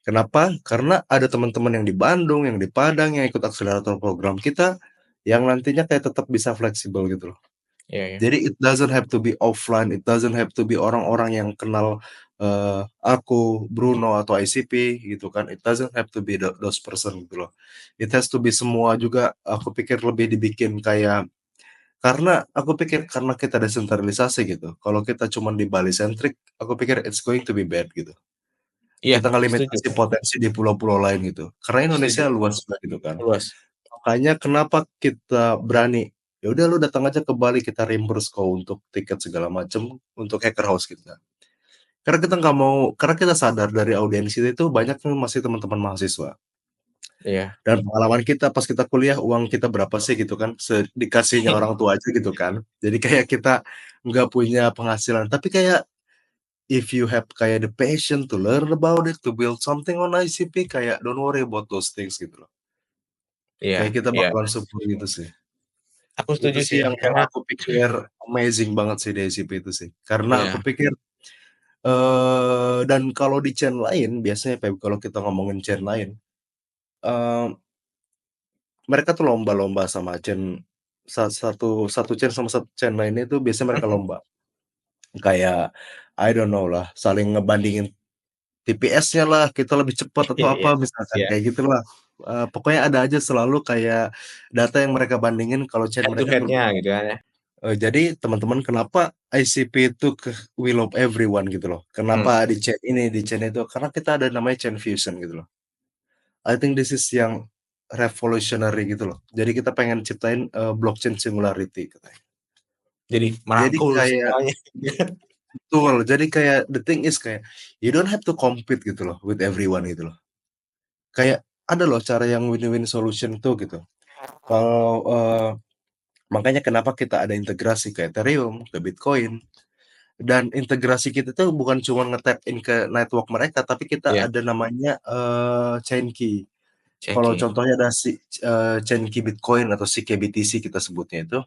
Kenapa? Karena ada teman-teman yang di Bandung, yang di Padang, yang ikut akselerator program kita, yang nantinya kayak tetap bisa fleksibel gitu loh. iya iya. Jadi it doesn't have to be offline, it doesn't have to be orang-orang yang kenal, aku, Bruno, atau ICP gitu kan, it doesn't have to be those person gitu loh. It has to be semua juga, aku pikir lebih dibikin kayak, karena aku pikir karena kita desentralisasi gitu, kalau kita cuman di Bali centric, aku pikir it's going to be bad gitu. Iya, Kita setuju ngelimitasi potensi di pulau-pulau lain gitu, karena setuju, Indonesia luas banget gitu kan. luas. Makanya kenapa kita berani, ya udah lu datang aja ke Bali kita reimburse kau untuk tiket segala macem, untuk hacker house kita. Karena kita nggak mau, karena kita sadar dari audiens kita itu banyak yang masih teman-teman mahasiswa. Iya. Dan pengalaman kita pas kita kuliah, uang kita berapa sih gitu kan, dikasihnya orang tua aja gitu kan. Jadi kayak kita nggak punya penghasilan, tapi kayak if you have kayak the passion to learn about it, to build something on ICP, kayak don't worry about those things gitu loh. Iya Kayak kita iya, bakalan support gitu sih. aku Itu setuju sih sih yang karena aku pikir amazing banget sih di ICP itu sih. Karena aku iya, pikir, dan kalau di chain lain biasanya Feb, kalau kita ngomongin chain lain, eee, mereka tuh lomba-lomba sama chain, satu satu chain sama satu chain lainnya itu biasanya mereka mhm, lomba. Kayak I don't know lah, saling ngebandingin TPS-nya lah, kita lebih cepat atau iya apa iya misalkan iya, kayak gitulah. Pokoknya ada aja selalu kayak data yang mereka bandingin kalau chain head to mereka tuh. head-nya gitu kan ya. Jadi teman-teman kenapa ICP itu we love everyone gitu loh. Mmm, Kenapa di chain ini, di chain itu, karena kita ada namanya chain fusion gitu loh. I think this is yang revolutionary gitu loh. Jadi kita pengen ciptain, blockchain singularity katanya. jadi Jadi merangkul kayak semuanya. betul, jadi kayak the thing is kayak you don't have to compete gitu loh with everyone gitu loh. Kayak ada loh cara yang win-win solution tuh gitu. Kalau, makanya kenapa kita ada integrasi ke Ethereum, ke Bitcoin. Dan integrasi kita tuh bukan cuma nge-tap in ke network mereka, tapi kita Iya, ada namanya, chain key. Kalau CK. contohnya ada Cenki Bitcoin atau CKBTC kita sebutnya itu.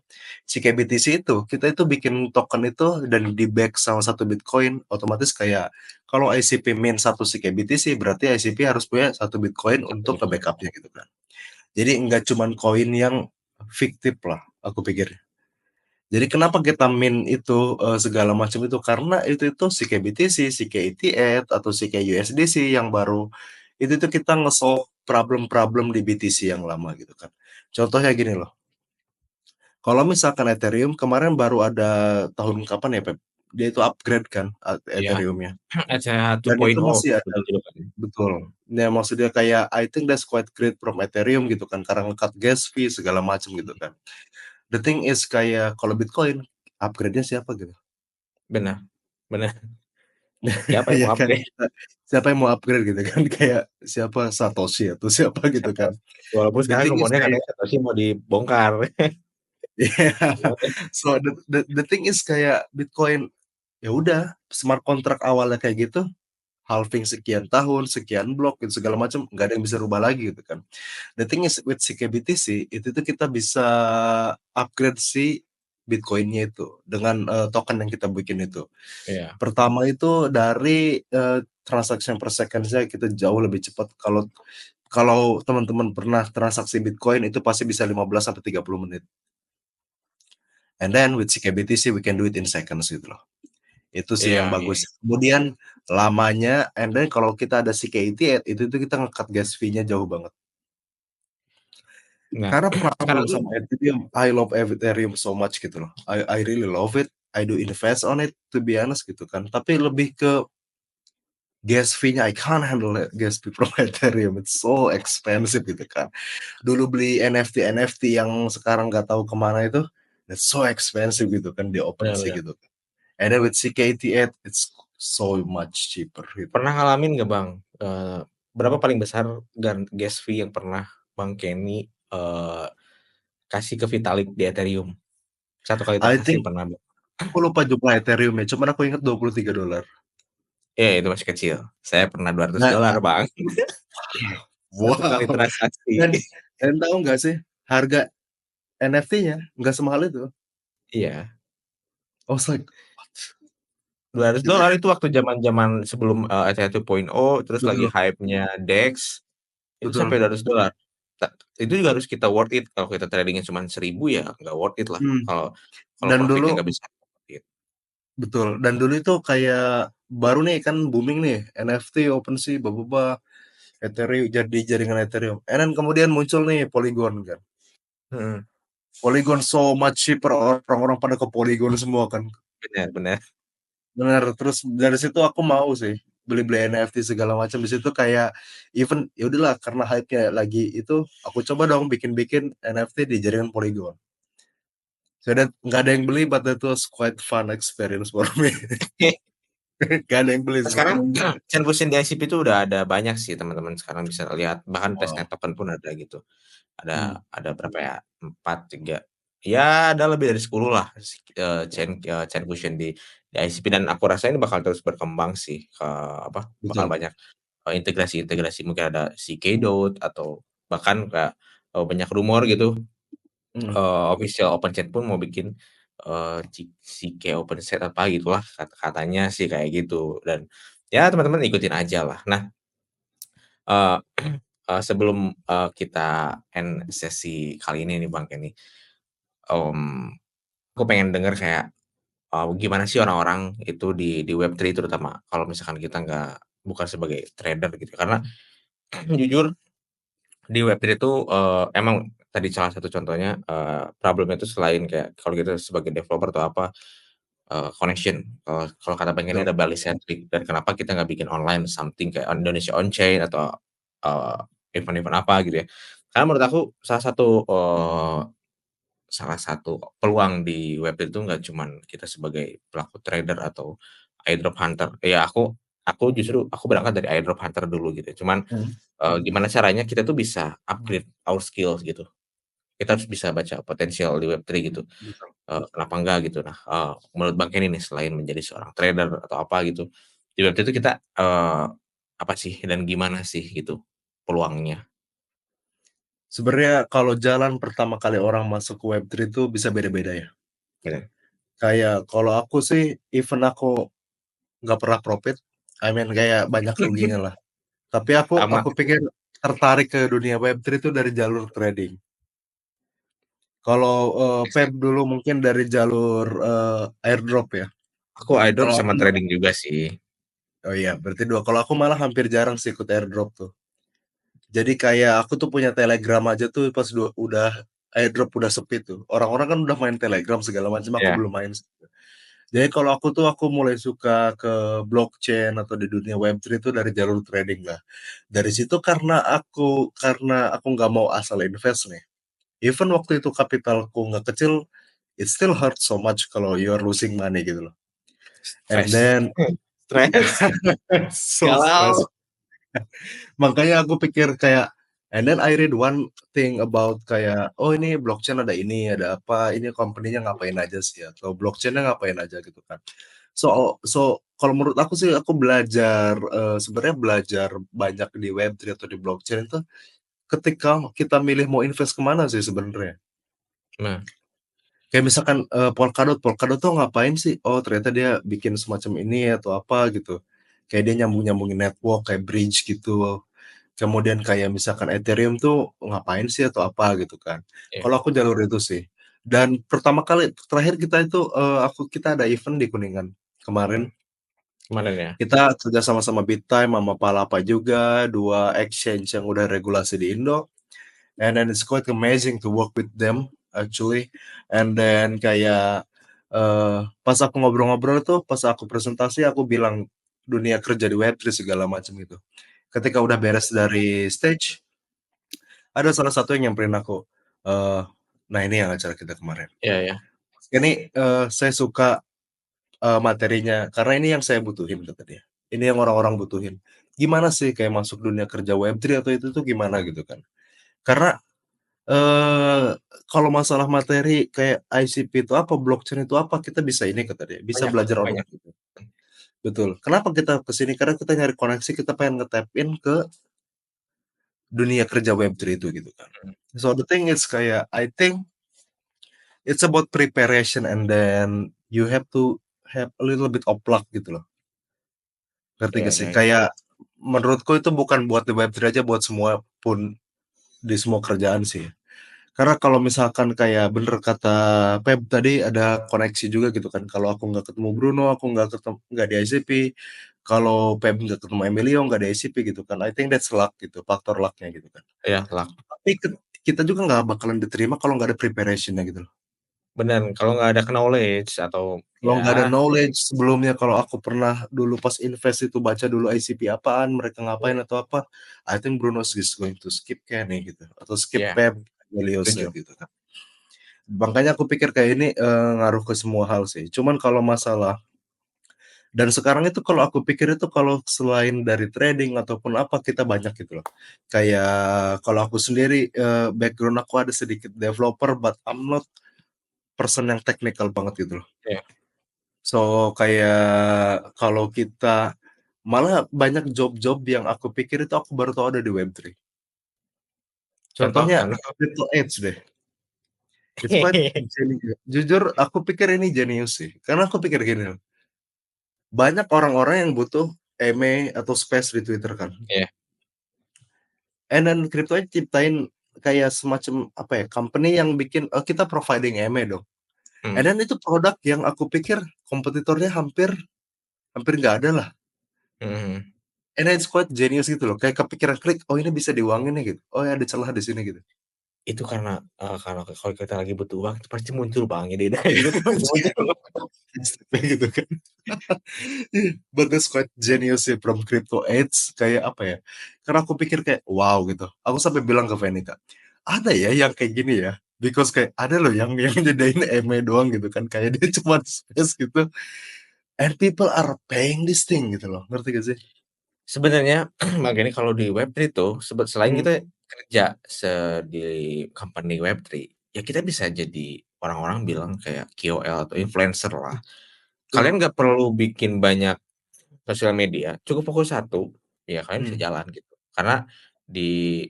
CKBTC itu, kita itu bikin token itu dan di-back sama satu Bitcoin, otomatis kayak kalau ICP mint 1 CKBTC, berarti ICP harus punya satu Bitcoin Satu untuk Bitcoin. nge-backupnya gitu kan. Jadi nggak cuman koin yang fiktif lah, aku pikir. Jadi kenapa kita mint itu segala macam itu karena itu CKBTC, CK88 atau CKUSDC yang baru itu kita nge-solve problem-problem di BTC yang lama gitu kan. Contohnya gini loh. Kalau misalkan Ethereum kemarin baru ada tahun kapan ya, Pep? Dia itu upgrade kan Iya. Ethereum-nya. ETH Dan itu 2.0 masih ada. dulu julukannya. Betul. Ya maksudnya kayak I think that's quite great from Ethereum gitu kan karena nge-cut gas fee segala macam gitu kan. The thing is kayak kalau Bitcoin upgrade-nya siapa gitu? Benar, benar. Siapa yang Iya mau kan, upgrade? siapa yang mau upgrade gitu kan, kayak siapa Satoshi atau siapa gitu Siapa? kan. Walaupun The sekarang thing is rumornya kayak katanya Satoshi mau dibongkar. iya, so the thing is kayak Bitcoin, ya udah smart contract awalnya kayak gitu, halving sekian tahun, sekian blok gitu segala macam, nggak ada yang bisa rubah lagi gitu kan. The thing is with CKBTC itu tuh kita bisa upgrade si Bitcoin-nya itu dengan token yang kita bikin itu. Iya, Pertama itu dari transaction per second-nya kita jauh lebih cepat. Kalau kalau teman-teman pernah transaksi Bitcoin itu pasti bisa 15 sampai 30 menit. And then with CKBTC we can do it in seconds gitu loh. Itu sih iya, yang iya. bagus. Kemudian lamanya and then kalau kita ada CK88 itu tuh kita nge-cut gas fee-nya jauh banget. Nah, Karena sekarang problem tuh sama Ethereum, I love Ethereum so much gitu loh. I really love it. I do invest on it to be honest gitu kan. Tapi lebih ke gas fee-nya I can't handle it, gas fee from Ethereum. It's so expensive gitu kan. Dulu beli NFT yang sekarang nggak tahu kemana itu, it's so expensive gitu kan di OpenSea benar-benar. gitu. And then with CK88 it's so much cheaper gitu. Pernah ngalamin nggak Bang, berapa paling besar gas fee yang pernah Bang Kenny, kasih ke Vitalik di Ethereum? Satu kali I transaksi think pernah Bang? aku lupa jumlah Ethereum ya, cuman aku ingat $23. Iya, itu masih kecil. Saya pernah Nah, $200 Bang, satu kali wow. transaksi. Dan tahu nggak sih harga NFT-nya nggak semahal itu. Iya, I was like, $200 itu waktu zaman-zaman sebelum, ETH 2.0, terus lagi betul, hype-nya DEX, itu sampai betul. $200. Itu juga harus kita worth it, kalau kita trading-nya cuman 1.000 ya nggak worth it lah, Hmm. kalau kalau Dan profit-nya dulu nggak bisa gitu. betul. Dan dulu itu kayak baru nih kan booming nih NFT, OpenSea, bla Ethereum jadi jaringan Ethereum. And then kemudian muncul nih Polygon kan. Mhm, Polygon so much cheaper, orang-orang pada ke Polygon semua kan. bener, bener. Bener, terus dari situ aku mau sih beli-beli NFT segala macam di situ kayak even ya udahlah karena hype-nya lagi itu aku coba dong bikin-bikin NFT di jaringan Polygon. So that nggak ada yang beli but that was quite fun experience for me. Gak ada yang beli sih. Sekarang Chainfusion di ICP itu udah ada banyak sih teman-teman sekarang bisa lihat, bahkan Wow. testnet token pun ada gitu. Hmm. Ada berapa ya, 4 3 ya ada lebih dari 10 lah, Chainfusion di ICP, dan aku rasa ini bakal terus berkembang sih, apa, bakal Betul. banyak, integrasi-integrasi, mungkin ada CK atau bahkan kayak, banyak rumor gitu, Hmm. official OpenChain pun mau bikin, CK OpenSet apa gitulah, katanya sih kayak gitu, dan ya teman-teman ikutin aja lah. Nah, eee sebelum, kita end sesi kali ini nih Bang Kenny, mmm, aku pengen denger kayak, gimana sih orang-orang itu di Web3 terutama kalau misalkan kita bukan sebagai trader gitu. Karena jujur di Web3 itu, emang tadi salah satu contohnya, problemnya itu selain kayak kalau kita sebagai developer atau apa, connection, kalau kata Bang Kenny Betul. ada Bali centric, dan kenapa kita nggak bikin online something kayak Indonesia on Chain atau, eee, event-event apa gitu ya. Karena menurut aku salah satu peluang di Web3 itu nggak cuman kita sebagai pelaku trader atau airdrop hunter. Ya aku justru aku berangkat dari airdrop hunter dulu gitu. Cuman, Hmm. gimana caranya kita tuh bisa upgrade our skills gitu. Kita harus bisa baca potensial di Web3 gitu, Betul. kenapa enggak gitu. Nah, menurut Bang Ken ini selain menjadi seorang trader atau apa gitu, di Web3 itu kita, apa sih dan gimana sih gitu peluangnya? Sebenarnya kalau jalan pertama kali orang masuk ke Web3 itu bisa beda-beda ya. Bener. Kayak kalau aku sih, even aku nggak pernah profit, I mean kayak banyak ruginya lah. Tapi aku Sama, aku pikir tertarik ke dunia Web3 itu dari jalur trading. Kalau, Feb dulu mungkin dari jalur, airdrop ya. aku airdrop Kalau sama aku trading juga sih. oh iya berarti 2, kalau aku malah hampir jarang sih ikut airdrop tuh. Jadi kayak aku tuh punya Telegram aja tuh pas udah airdrop udah sepi tuh. Orang-orang kan udah main Telegram segala macam, aku Iya, belum main. Jadi kalau aku tuh aku mulai suka ke blockchain atau di dunia Web3 itu dari jalur trading lah. Dari situ karena aku nggak mau asal invest nih. Even waktu itu kapitalku nggak kecil, it still hurt so much kalau you are losing money gitu loh. And stres. then Stres, so stress. galau. Makanya aku pikir kayak, and then I read one thing about kayak, oh ini blockchain ada ini, ada apa, ini company-nya ngapain aja sih, atau blockchain-nya ngapain aja gitu kan. So kalau menurut aku sih aku belajar, sebenarnya belajar banyak di Web3 atau di blockchain itu ketika kita milih mau invest kemana sih sebenarnya. Nah, Kayak misalkan, Polkadot tuh ngapain sih? Oh ternyata dia bikin semacam ini atau apa gitu. Kayak dia nyambung-nyambungin network kayak bridge gitu. Kemudian kayak misalkan Ethereum tuh ngapain sih atau apa gitu kan. iya, Kalau aku jalur itu sih. Dan pertama kali terakhir kita itu, kita ada event di Kuningan kemarin. kemarin ya? Kita kerja sama-sama BitTime sama Palapa juga, 2 exchange yang udah regulasi di Indo. And then it's quite amazing to work with them actually. And then kayak, pas aku ngobrol-ngobrol tuh, pas aku presentasi aku bilang dunia kerja di Web3 segala macam gitu. Ketika udah beres dari stage, ada salah satu yang nyamperin aku, eee, "Nah ini yang acara kita kemarin. Iya ya. Ini, saya suka, materinya karena ini yang saya butuhin," kata dia. "Ini yang orang-orang butuhin. Gimana sih kayak masuk dunia kerja Web3 atau itu tuh gimana?" Gitu kan. Karena, kalau masalah materi kayak ICP itu apa, blockchain itu apa, kita bisa ini kata dia, bisa Banyak belajar banyak. online gitu. Betul. Kenapa kita ke sini, karena kita nyari koneksi, kita pengen nge-tap in ke dunia kerja Web3 itu gitu kan. Mhm, So the thing is kayak I think it's about preparation and then you have to have a little bit of luck gitu loh. Ngerti iya gak sih? iya iya. Kayak menurutku itu bukan buat di Web3 aja, buat semua pun di semua kerjaan sih. Karena kalau misalkan kayak bener kata Pep tadi ada koneksi juga gitu kan. Kalau aku nggak ketemu Bruno, aku nggak di ICP. Kalau Pep nggak ketemu Emilio, nggak di ICP gitu kan. I think that's luck gitu, faktor luck-nya gitu kan. Iya, luck. Tapi kita juga nggak bakalan diterima kalau nggak ada preparation-nya gitu loh. Bener, kalau nggak ada knowledge atau Kalau nggak ada ya, knowledge sebelumnya, kalau aku pernah dulu pas invest itu baca dulu ICP apaan, mereka ngapain atau apa, I think Bruno is going to skip Kenny gitu, atau skip iya, Pep, Emilio setuju. said gitu kan. Makanya aku pikir kayak ini, ngaruh ke semua hal sih. Cuman kalau masalah dan sekarang itu kalau aku pikir itu kalau selain dari trading ataupun apa, kita banyak gitu loh. Kayak kalau aku sendiri, background aku ada sedikit developer, but I'm not person yang technical banget gitu loh. Iya, So, kayak kalau kita malah banyak job-job yang aku pikir itu aku baru tahu ada di Web3. contoh Contohnya contoh. Crypto Age deh. It's quite jujur aku pikir ini jenius sih, karena aku pikir gini loh, banyak orang-orang yang butuh eme atau space di Twitter kan, Iya, and then Crypto Age ciptain kayak semacam apa ya, company yang bikin, kita providing eme dong, and mhm then itu produk yang aku pikir kompetitornya hampir hampir nggak ada lah. mhm mhm. And then it's quite genius gitu loh, kayak kepikiran klik, "Oh ini bisa diuangin nih," gitu. "Oh ya ada celah di sini," gitu. Itu karena, kalau kalau kita lagi butuh uang itu pasti muncul Bang, ide-ide gitu tuh pasti muncul. Gitu kan. But that's quite genius sih from Crypto Age, kayak apa ya, karena aku pikir kayak, wow gitu. Aku sampai bilang ke Venika, "Ada ya yang kayak gini ya?" Because kayak ada loh yang nyediain eme doang gitu kan, kayak dia cuma space gitu, and people are paying this thing gitu loh, ngerti gak sih? Sebenarnya makanya kalau di Web3 tuh selain Mhm, kita kerja di company Web3, ya kita bisa jadi orang-orang bilang kayak KOL atau influencer lah. betul. Kalian nggak perlu bikin banyak sosial media, cukup fokus satu, ya kalian bisa Mhm, jalan gitu. Karena di,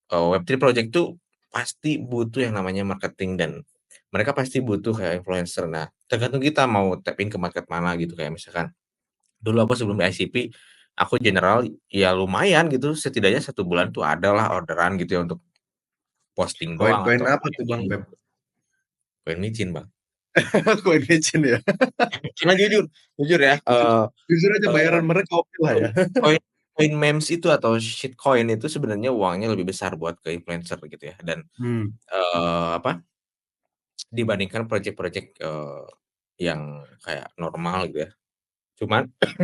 Web3 project tuh pasti butuh yang namanya marketing dan mereka pasti butuh kayak influencer. Nah, tergantung kita mau tap in ke market mana gitu, kayak misalkan dulu aku sebelum di ICP, aku general ya lumayan gitu, setidaknya 1 bulan tuh adalah orderan gitu ya untuk posting doang Koin-koin atau apa tuh Bang Beb? koin micin, Bang. Koin micin ya? Karena jujur jujur ya, Jujur jujur aja eee, bayaran mereka oke lah ya. koin koin memes itu atau shitcoin itu sebenarnya uangnya lebih besar buat ke influencer gitu ya dan, Mmm, apa, dibandingkan project-project, yang kayak normal gitu ya. Cuman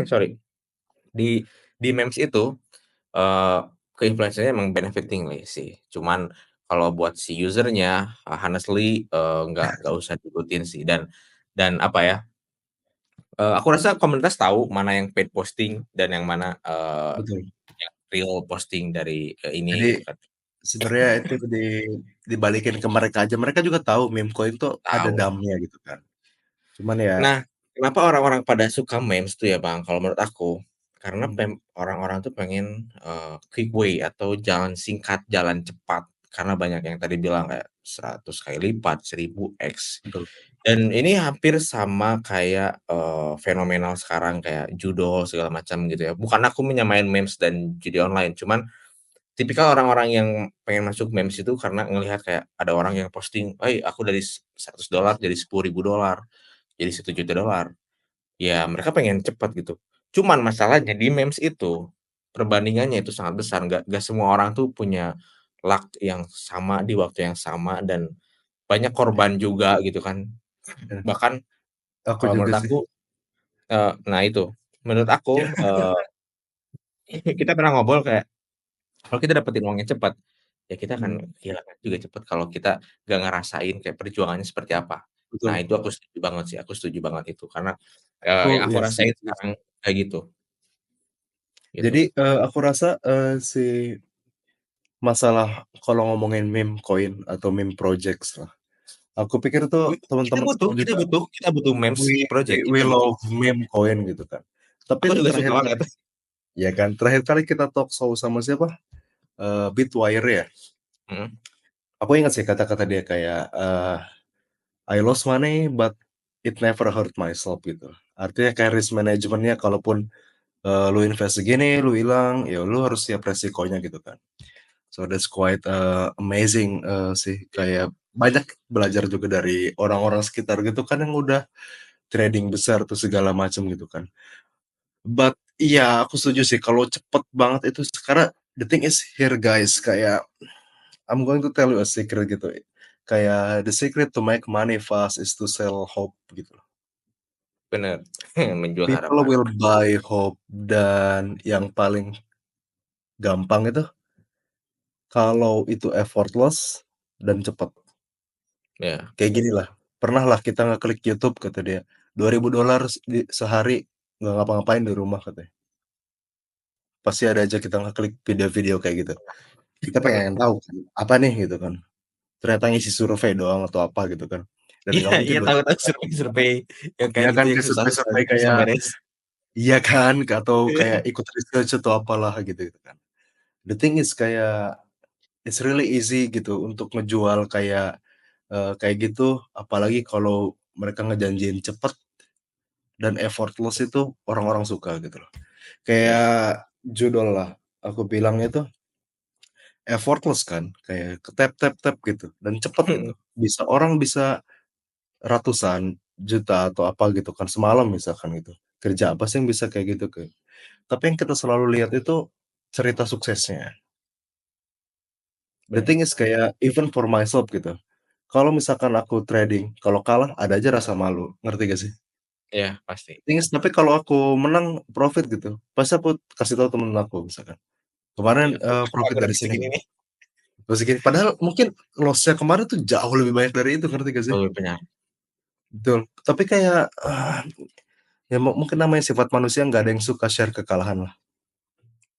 sorry, di memes itu, eee, ke influencer-nya emang benefiting sih. Cuman kalau buat si user-nya, honestly, nggak usah diikutin sih dan apa ya, aku rasa komunitas tahu mana yang paid posting dan yang mana, betul. yang real posting dari, ini Jadi gitu kan. sebenarnya itu dibalikin ke mereka aja, mereka juga tahu meme coin tuh ada Tahu. damnya gitu kan. Cuman ya Nah, kenapa orang-orang pada suka memes tuh ya, Bang, kalau menurut aku, karena mhm, orang-orang tuh pengen, quick way atau jalan singkat, jalan cepat. Karena banyak yang tadi bilang kayak 100 kali lipat, 1000x. betul. Dan ini hampir sama kayak, fenomenal sekarang kayak judol segala macam gitu ya. Bukan aku menyamain memes dan judi online, cuman tipikal orang-orang yang pengen masuk memes itu karena ngelihat kayak ada orang yang posting, "Hey, aku dari $100 jadi $10.000, jadi $1.000.000." Ya mereka pengen cepet gitu. Cuman masalahnya di memes itu, perbandingannya itu sangat besar, nggak semua orang tuh punya luck yang sama di waktu yang sama dan banyak korban juga gitu kan. Ya, Bahkan aku kalau juga menurut sih. aku, nah itu, menurut aku, kita pernah ngobrol kayak kalau kita dapetin uangnya cepet, ya kita akan Mhm, kehilangan juga cepet kalau kita nggak ngerasain kayak perjuangannya seperti apa. Nah betul. itu aku setuju banget sih, aku setuju banget itu karena, Aku yang aku ya rasain setuju juga sih. sekarang kayak gitu, gitu. Jadi, aku rasa, si masalah kalau ngomongin meme coin atau meme projects lah, aku pikir tuh Kita teman-teman butuh semua kita juga butuh kita butuh memes we project, we kita butuh. love meme coin gitu kan. Tapi Aku itu juga suka terakhir banget. kali ya kan, terakhir kali kita talk show sama siapa, Bitwire ya. Mhm, Aku ingat sih kata-kata dia kayak, "I lost money but it never hurt myself," gitu. Artinya kayak risk management-nya kalaupun, lu invest segini, lu hilang, ya lu harus siap resikonya gitu kan. So that's quite, amazing, sih, iya kayak banyak belajar juga dari orang-orang sekitar gitu kan yang udah trading besar tuh segala macam gitu kan. But iya aku setuju sih kalau cepet banget itu karena the thing is here guys, kayak I'm going to tell you a secret gitu, kayak the secret to make money fast is to sell hope gitu. bener, menjual People harapan. will buy hope dan yang paling gampang itu kalau itu effortless dan cepet. Iya, Kayak gini lah, pernah lah kita ngeklik YouTube kata dia, $2.000 sehari nggak ngapa-ngapain di rumah katanya. Pasti ada aja kita ngeklik video-video kayak gitu. Kita pengen tahu kan, apa nih gitu kan. Ternyata ngisi survei doang atau apa gitu kan. Dan iya nggak mungkin iya, dua tahu ribu tahu survei-survei yang kayak ya gitu kan yang kayak susah-susah survei-survei susah kayak beres. iya kan, atau kayak ikut research atau apalah gitu gitu kan. The thing is kayak it's really easy gitu untuk ngejual kayak, kayak gitu, apalagi kalau mereka ngejanjiin cepet dan effortless itu orang-orang suka gitu loh. Iya, Kayak judul lah, aku bilangnya tuh effortless kan, kayak ke-tap tap tap gitu dan cepet gitu. Orang bisa ratusan juta atau apa gitu kan semalam misalkan gitu. Kerja apa sih yang bisa kayak gitu, tapi yang kita selalu lihat itu cerita suksesnya. The bener, thing is kayak even for myself gitu, kalau misalkan aku trading, kalau kalah ada aja rasa malu, ngerti gak sih? iya pasti. The thing is tapi kalau aku menang profit gitu, pasti aku kasih tahu temen aku misalkan, Iya, "Kemarin, aku profit agak dari sini segini nih." nih, Terus segini, padahal mungkin loss-nya kemarin tuh jauh lebih banyak dari itu, ngerti gak sih? oh benar, Betul, tapi kayak, ya mungkin namanya sifat manusia nggak ada yang suka share kekalahan lah.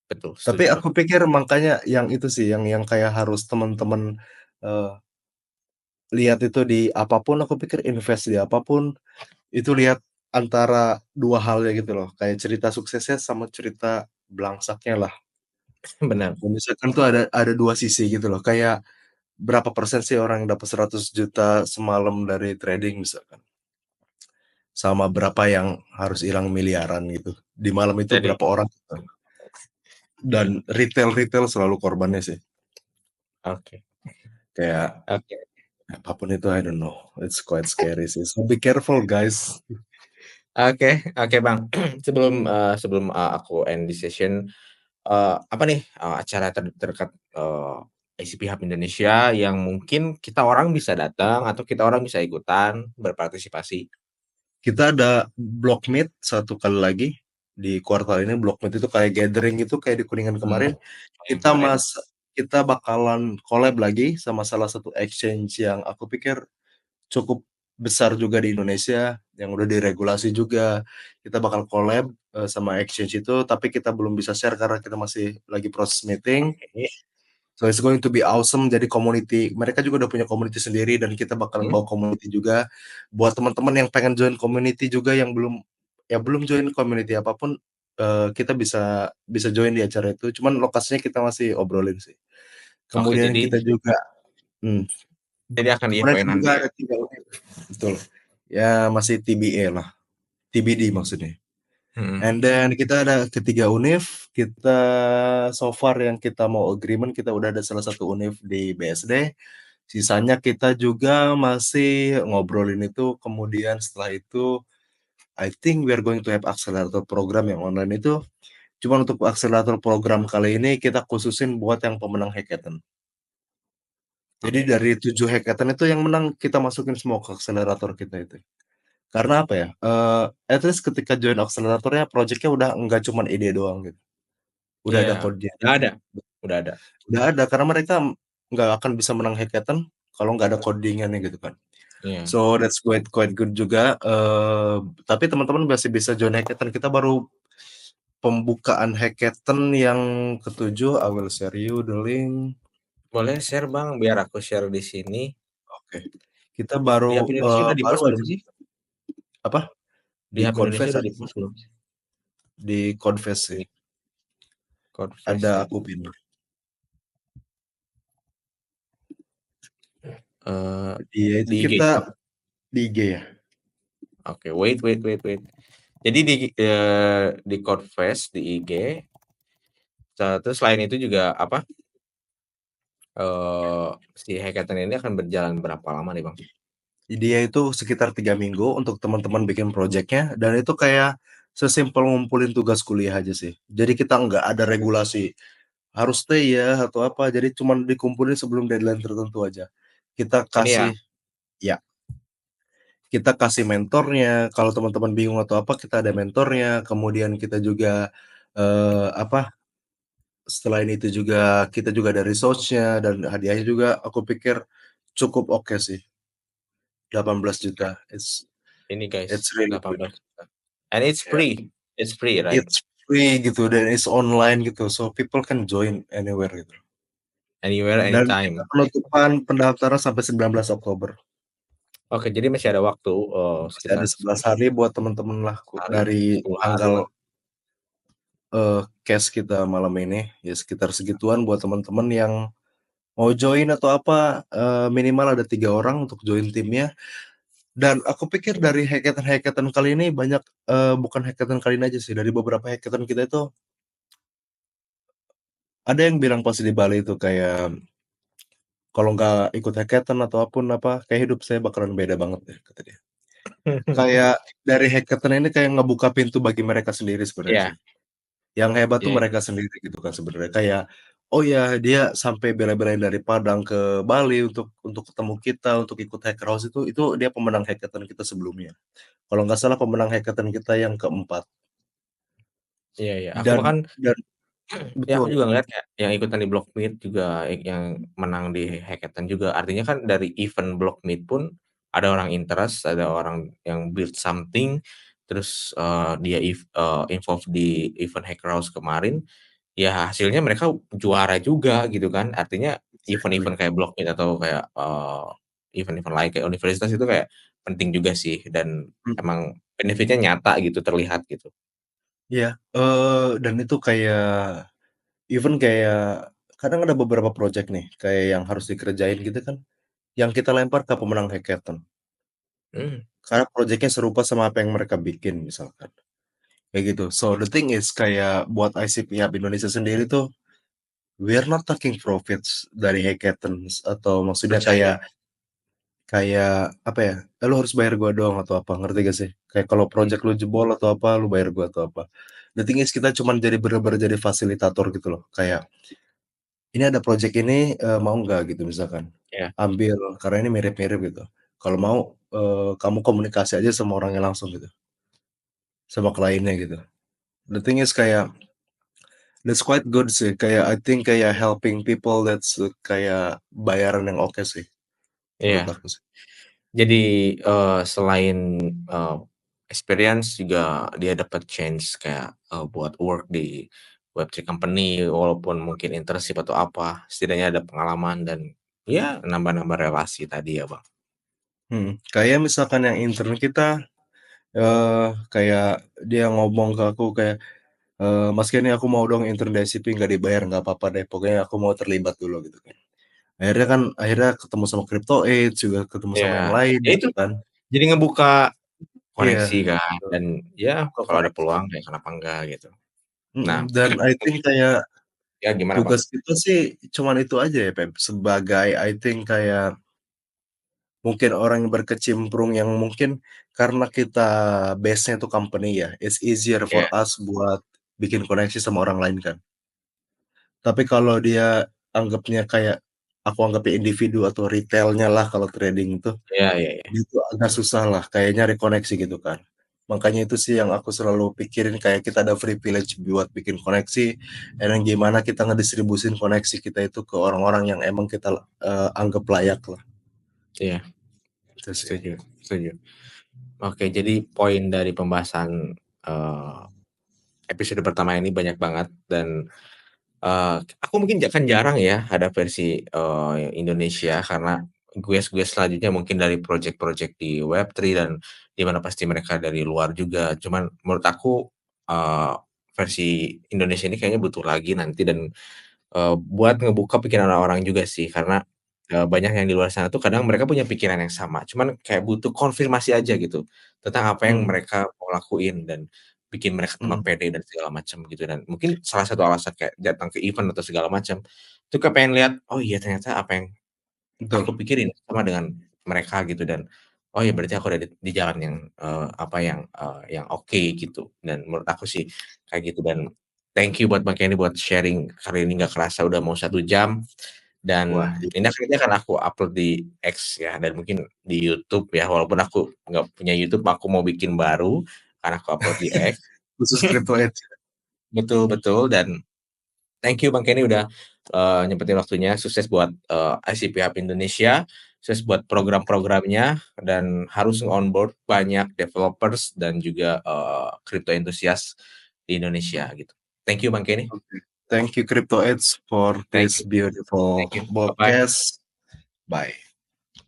betul Tapi setuju aku banget. pikir makanya yang itu sih, yang kayak harus teman-teman, eee, lihat itu di apapun aku pikir invest di apapun, itu lihat antara 2 hal ya gitu loh, kayak cerita suksesnya sama cerita blangsaknya lah. Benar, Dan misalkan tuh ada 2 sisi gitu loh, kayak berapa persen sih orang yang dapat 100 juta semalam dari trading misalkan. Sama berapa yang harus hilang miliaran gitu. Di malam itu Jadi berapa orang gitu. Dan retail selalu korbannya sih. oke Kayak oke apapun itu I don't know. It's quite scary sih. So be careful guys. oke oke, Bang. Sebelum aku end the session, apa nih, acara terdekat, ICP Hub Indonesia yang mungkin kita orang bisa datang atau kita orang bisa ikutan berpartisipasi? Kita ada block meet satu kali lagi di kuartal ini. Block meet itu kayak gathering itu kayak di Kuningan Mhm, kemarin. yang Kita kemarin. mas kita bakalan collab lagi sama salah satu exchange yang aku pikir cukup besar juga di Indonesia yang udah diregulasi juga. Kita bakal collab sama exchange itu, tapi kita belum bisa share karena kita masih lagi proses meeting. Oke, So it's going to be awesome. Jadi community, mereka juga udah punya community sendiri dan kita bakalan mhm, bawa community juga. Buat teman-teman yang pengen join community juga yang belum join community apapun, kita bisa bisa join di acara itu. Cuman lokasinya kita masih obrolin sih. oke, Kemudian jadi kita juga, hmm, akan kemudian diinfoin kita juga nanti ya? ada 3 unit. Betul. Ya masih TBA lah, TBD maksudnya. Mhm, And then kita ada ketiga univ, kita so far yang kita mau agreement kita udah ada salah satu univ di BSD. Sisanya kita juga masih ngobrolin itu. Kemudian setelah itu, I think we are going to have accelerator program yang online itu. Cuma untuk accelerator program kali ini kita khususin buat yang pemenang hackathon. Jadi oke. dari 7 hackathon itu yang menang kita masukin semua ke akselerator kita itu. Karena apa ya? At least ketika join akseleratornya project-nya udah nggak cuman ide doang gitu. Udah Iya, ada code-nya. udah ada udah ada. Udah ada karena mereka nggak akan bisa menang hackathon kalau nggak ada coding-nya gitu kan. Iya. So that's quite quite good juga. Tapi teman-teman masih bisa join hackathon. Kita baru pembukaan hackathon yang ketujuh. I will share you the link. Boleh share, Bang, biar aku share di sini. Oke. Kita baru Di Hub Indonesia udah baru di-post belum aja sih? apa Di di Hub Indonesia confess udah aja sih. di-post belum sih? Di confess sih. Di Confess Ada ya? aku pin Eee, dia itu di IG? kita di IG ya. Oke, wait. Jadi di Confess di IG, terus selain itu juga apa, si hackathon ini akan berjalan berapa lama nih, Bang? Dia itu sekitar 3 minggu untuk teman-teman bikin projectnya dan itu kayak sesimpel ngumpulin tugas kuliah aja sih. Jadi kita nggak ada regulasi harus stay ya atau apa. Jadi cuman dikumpulin sebelum deadline tertentu aja. Kita Ini ya, kasih ya kita kasih mentornya. Kalau teman-teman bingung atau apa kita ada mentornya. Kemudian kita juga apa setelah itu juga kita juga ada resource-nya dan hadiahnya juga aku pikir cukup oke sih. 18 juta. ini It's guys, really good. 18 juta. And it's Ya. free, right? It's free gitu dan it's online gitu, so people can join anywhere gitu. Anywhere, Dan kita anytime. penutupan pendaftaran sampai 19 Oktober. Oke, jadi masih ada waktu, Masih ada sekitar 11 hari buat teman-teman lah hari, dari 10 hari tanggal lah. cash kita malam ini, ya sekitar segituan buat teman-teman yang mau join atau apa, minimal ada 3 orang untuk join timnya. Dan aku pikir dari hackathon-hackathon kali ini banyak, bukan hackathon kali ini aja sih, dari beberapa hackathon kita itu ada yang bilang pas di Bali itu kayak kalau nggak ikut hackathon atau apapun apa, kayak hidup saya bakalan beda banget deh, kata dia. Kayak dari hackathon ini kayak ngebuka pintu bagi mereka sendiri sebenarnya Iya sih. Yang hebat tuh iya mereka sendiri gitu kan sebenarnya. Kayak, oh ya dia sampai bela-belain dari Padang ke Bali untuk ketemu kita, untuk ikut Hacker House itu dia pemenang hackathon kita sebelumnya. Kalau nggak salah pemenang hackathon kita yang keempat. iya. Aku Dan bahkan dan ya aku betul, juga ngeliat kayak yang ikutan di Block Meet juga yang menang di hackathon juga. Artinya kan dari event Block Meet pun ada orang interest, ada orang yang build something, terus, dia involve di event Hacker House kemarin, ya hasilnya mereka juara juga gitu kan. Artinya exactly. event-event kayak Block Meet atau kayak, event-event lain kayak universitas itu kayak penting juga sih dan Mhm, emang benefit-nya nyata gitu, terlihat gitu. iya, dan itu kayak even kayak kadang ada beberapa project nih, kayak yang harus dikerjain gitu kan, yang kita lempar ke pemenang hackathon. Mmm, Karena projeknya serupa sama apa yang mereka bikin misalkan, kayak gitu. So, the thing is kayak buat ICP Hub Indonesia sendiri tuh, we are not taking profits dari hackathons atau maksudnya percaya. kayak kayak apa ya, "Lu harus bayar gua dong," atau apa, ngerti gak sih? Kayak kalau Mmm, project lu jebol atau apa, lu bayar gua atau apa. The thing is kita cuman jadi bener-bener jadi fasilitator gitu loh, kayak, "Ini ada project ini, mau nggak?" Gitu misalkan. iya "Ambil, karena ini mirip-mirip," gitu. "Kalau mau, kamu komunikasi aja sama orangnya langsung," gitu, sama kliennya gitu. The thing is kayak, that's quite good sih, kayak I think kayak helping people that's, kayak bayaran yang oke sih, menurut iya. aku sih. Jadi, selain, eee, experience juga dia dapat chance kayak, buat work di Web3 company walaupun mungkin internship atau apa, setidaknya ada pengalaman dan ya nambah-nambah relasi tadi ya, Bang. Kayak misalkan yang intern kita, kayak dia ngomong ke aku kayak, "Mas Kenny aku mau dong intern di ICP nggak dibayar nggak apa-apa deh, pokoknya aku mau terlibat dulu," gitu kan. Akhirnya ketemu sama Crypto Age, juga ketemu sama yang Iya, lain ya itu gitu kan. jadi ngebuka Iya, koneksi kan betul, dan ya buka kalau ada koneksi. peluang ya kenapa enggak gitu. Nah, Dan I think mungkin kayak ya gimana, Bang? tugas kita sih cuman itu aja ya, Pep, sebagai I think kayak mungkin orang yang berkecimpung yang mungkin karena kita base-nya itu company ya, it's easier for Iya us buat bikin koneksi sama orang lain kan. Tapi kalau dia anggapnya kayak aku anggapnya individu atau retail-nya lah kalau trading itu, iya iya iya, itu agak susah lah kayak nyari koneksi gitu kan. Makanya itu sih yang aku selalu pikirin kayak kita ada privilege buat bikin koneksi, and then gimana kita ngedistribusin koneksi kita itu ke orang-orang yang emang kita, anggap layak lah, iya, itu sih. setuju setuju. Oke, jadi poin dari pembahasan, eee, episode pertama ini banyak banget dan, aku mungkin kan jarang ya ada versi, Indonesia karena gue selanjutnya mungkin dari project-project di Web3 dan di mana pasti mereka dari luar juga. Cuman menurut aku, eee, versi Indonesia ini kayaknya butuh lagi nanti dan buat ngebuka pikiran orang-orang juga sih, karena, banyak yang di luar sana tuh kadang mereka punya pikiran yang sama, cuman kayak butuh konfirmasi aja gitu, tentang apa yang Mhm, mereka mau lakuin dan bikin mereka tambah mhm, pede dan segala macam gitu. Dan mungkin salah satu alasan kayak datang ke event atau segala macam, itu kayak pengen lihat, oh iya ternyata apa yang betul, aku pikirin sama dengan mereka gitu dan, oh ya berarti aku ada di jalan yang, apa yang oke gitu dan menurut aku sih kayak gitu dan thank you buat Bang Kenny buat sharing kali ini nggak kerasa udah mau 1 jam wah, dan ini akan aku upload di X ya dan mungkin di YouTube ya walaupun aku nggak punya YouTube aku mau bikin baru, karena aku upload di X. khusus crypto Age. Betul betul dan thank you Bang Kenny udah, nyempetin waktunya, sukses buat, ICP Hub Indonesia, sukses buat program-programnya, dan harus nge-onboard banyak developers dan juga, crypto enthusiast di Indonesia gitu. Thank you Bang Kenny. Okay. Thank you Crypto Age for Thank this you beautiful thank you. Bye-bye. podcast. Bye.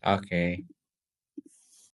Oke.